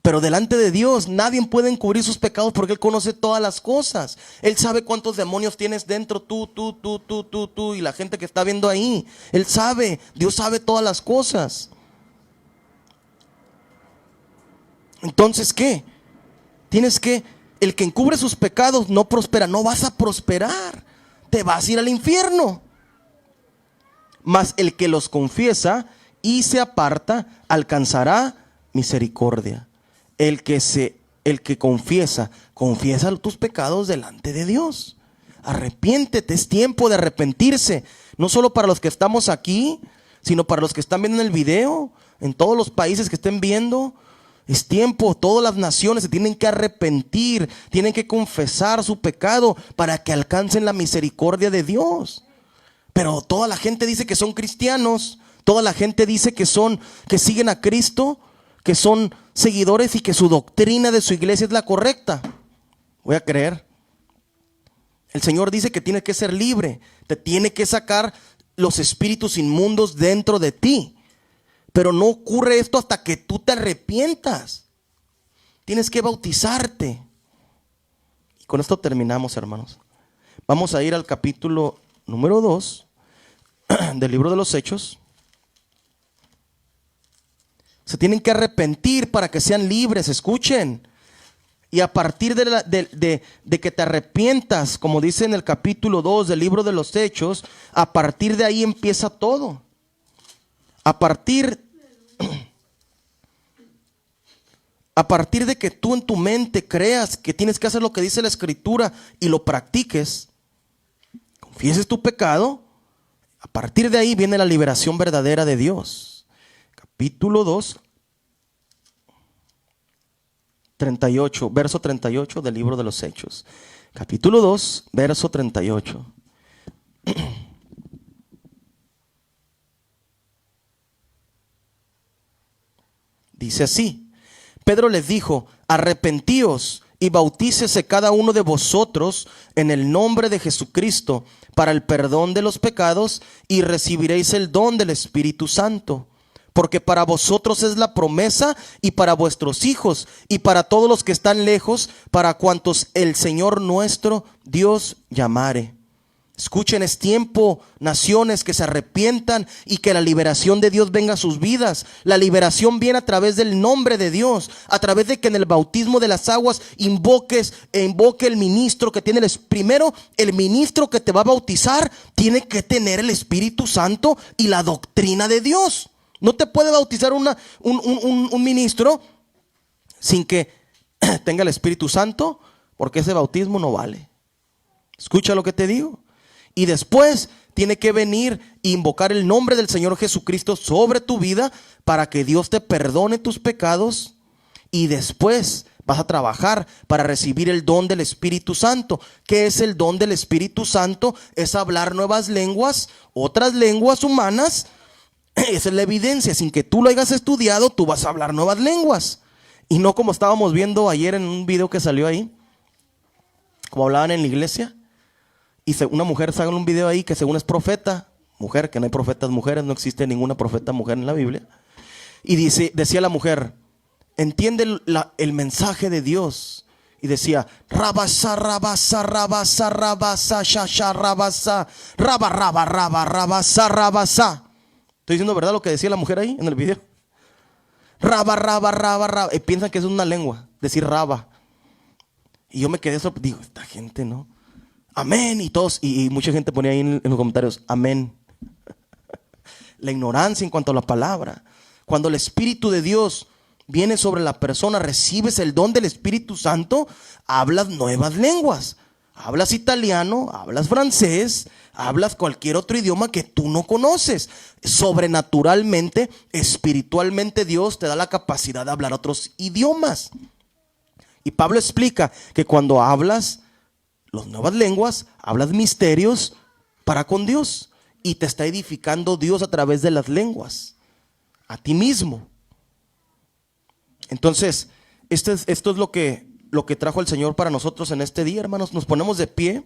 Pero delante de Dios nadie puede encubrir sus pecados, porque Él conoce todas las cosas. Él sabe cuántos demonios tienes dentro, tú y la gente que está viendo ahí. Él sabe, Dios sabe todas las cosas. Entonces, ¿qué? El que encubre sus pecados no prospera. No vas a prosperar, te vas a ir al infierno. Mas el que los confiesa y se aparta alcanzará misericordia. El que confiesa tus pecados delante de Dios. Arrepiéntete, es tiempo de arrepentirse. No solo para los que estamos aquí, sino para los que están viendo en el video, en todos los países que estén viendo. Es tiempo, todas las naciones se tienen que arrepentir, tienen que confesar su pecado para que alcancen la misericordia de Dios. Pero toda la gente dice que son cristianos, toda la gente dice que siguen a Cristo, que son seguidores y que su doctrina de su iglesia es la correcta. Voy a creer. El Señor dice que tienes que ser libre, te tiene que sacar los espíritus inmundos dentro de ti. Pero no ocurre esto hasta que tú te arrepientas. Tienes que bautizarte. Y con esto terminamos, hermanos. Vamos a ir al capítulo número 2 del libro de los Hechos. Se tienen que arrepentir para que sean libres, escuchen. Y a partir de que te arrepientas, como dice en el capítulo 2 del libro de los Hechos, a partir de ahí empieza todo. A partir de que tú en tu mente creas que tienes que hacer lo que dice la Escritura y lo practiques, confieses tu pecado, a partir de ahí viene la liberación verdadera de Dios. Capítulo 2, 38, verso 38 del libro de los Hechos. Capítulo 2, verso 38. Dice así: Pedro les dijo: arrepentíos y bautícese cada uno de vosotros en el nombre de Jesucristo para el perdón de los pecados, y recibiréis el don del Espíritu Santo. Porque para vosotros es la promesa, y para vuestros hijos, y para todos los que están lejos, para cuantos el Señor nuestro Dios llamare. Escuchen, es tiempo, naciones, que se arrepientan y que la liberación de Dios venga a sus vidas. La liberación viene a través del nombre de Dios, a través de que en el bautismo de las aguas invoque el ministro que tiene primero, el ministro que te va a bautizar tiene que tener el Espíritu Santo y la doctrina de Dios. No te puede bautizar un ministro sin que tenga el Espíritu Santo, porque ese bautismo no vale. Escucha lo que te digo. Y después tiene que venir e invocar el nombre del Señor Jesucristo sobre tu vida para que Dios te perdone tus pecados. Y después vas a trabajar para recibir el don del Espíritu Santo. ¿Qué es el don del Espíritu Santo? Es hablar nuevas lenguas, otras lenguas humanas. Esa es la evidencia. Sin que tú lo hayas estudiado, tú vas a hablar nuevas lenguas. Y no como estábamos viendo ayer en un video que salió ahí, como hablaban en la iglesia. Y una mujer sale en un video ahí que según es profeta, mujer, que no hay profetas mujeres, no existe ninguna profeta mujer en la Biblia. Y decía la mujer, entiende el mensaje de Dios. Y decía, rabasa, rabasa, rabasa, rabasa, shasha, rabasa, raba, raba, raba, rabasa, rabasa. ¿Estoy diciendo verdad lo que decía la mujer ahí en el video? Raba, raba, raba, raba. Y piensan que es una lengua, decir raba. Y yo me quedé digo, esta gente no. Amén, y todos, y mucha gente ponía ahí en los comentarios, amén. La ignorancia en cuanto a la palabra. Cuando el Espíritu de Dios viene sobre la persona, recibes el don del Espíritu Santo, hablas nuevas lenguas. Hablas italiano, hablas francés, hablas cualquier otro idioma que tú no conoces. Sobrenaturalmente, espiritualmente, Dios te da la capacidad de hablar otros idiomas. Y Pablo explica que cuando hablas las nuevas lenguas, hablas misterios para con Dios, y te está edificando Dios a través de las lenguas, a ti mismo. Entonces, esto es lo que trajo el Señor para nosotros en este día, hermanos. Nos ponemos de pie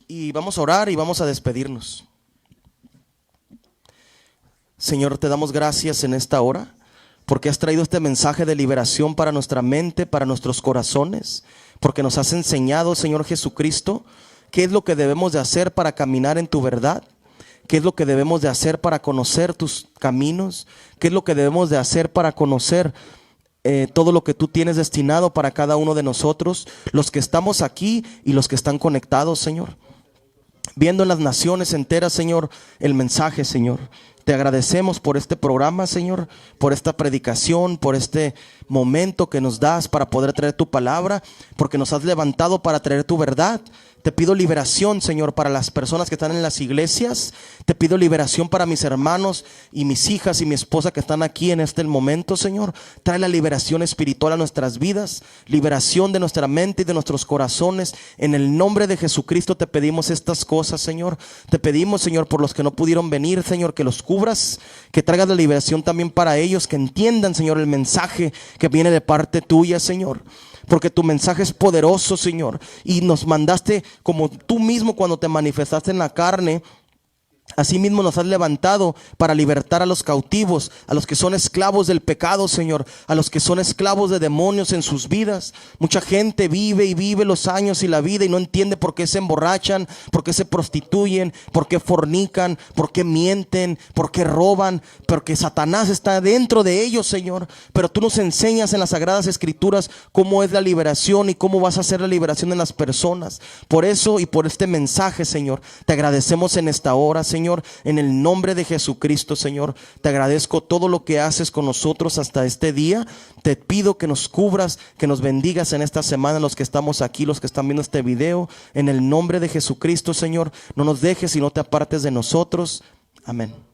y vamos a orar y vamos a despedirnos. Señor, te damos gracias en esta hora, porque has traído este mensaje de liberación para nuestra mente, para nuestros corazones, porque nos has enseñado, Señor Jesucristo, qué es lo que debemos de hacer para caminar en tu verdad, qué es lo que debemos de hacer para conocer tus caminos, qué es lo que debemos de hacer para conocer todo lo que tú tienes destinado para cada uno de nosotros, los que estamos aquí y los que están conectados, Señor. Viendo en las naciones enteras, Señor, el mensaje, Señor. Te agradecemos por este programa, Señor, por esta predicación, por este momento que nos das para poder traer tu palabra, porque nos has levantado para traer tu verdad. Te pido liberación, Señor, para las personas que están en las iglesias. Te pido liberación para mis hermanos y mis hijas y mi esposa que están aquí en este momento, Señor. Trae la liberación espiritual a nuestras vidas, liberación de nuestra mente y de nuestros corazones. En el nombre de Jesucristo te pedimos estas cosas, Señor. Te pedimos, Señor, por los que no pudieron venir, Señor, que los cubras, que traigas la liberación también para ellos, que entiendan, Señor, el mensaje que viene de parte tuya, Señor. Porque tu mensaje es poderoso, Señor, y nos mandaste como tú mismo cuando te manifestaste en la carne. Asimismo nos has levantado para libertar a los cautivos, a los que son esclavos del pecado, Señor, a los que son esclavos de demonios en sus vidas. Mucha gente vive y vive los años y la vida y no entiende por qué se emborrachan, por qué se prostituyen, por qué fornican, por qué mienten, por qué roban, porque Satanás está dentro de ellos, Señor. Pero tú nos enseñas en las Sagradas Escrituras cómo es la liberación y cómo vas a hacer la liberación en las personas. Por eso y por este mensaje, Señor, te agradecemos en esta hora, Señor, en el nombre de Jesucristo, Señor. Te agradezco todo lo que haces con nosotros hasta este día. Te pido que nos cubras, que nos bendigas en esta semana, los que estamos aquí, los que están viendo este video. En el nombre de Jesucristo, Señor, no nos dejes y no te apartes de nosotros. Amén.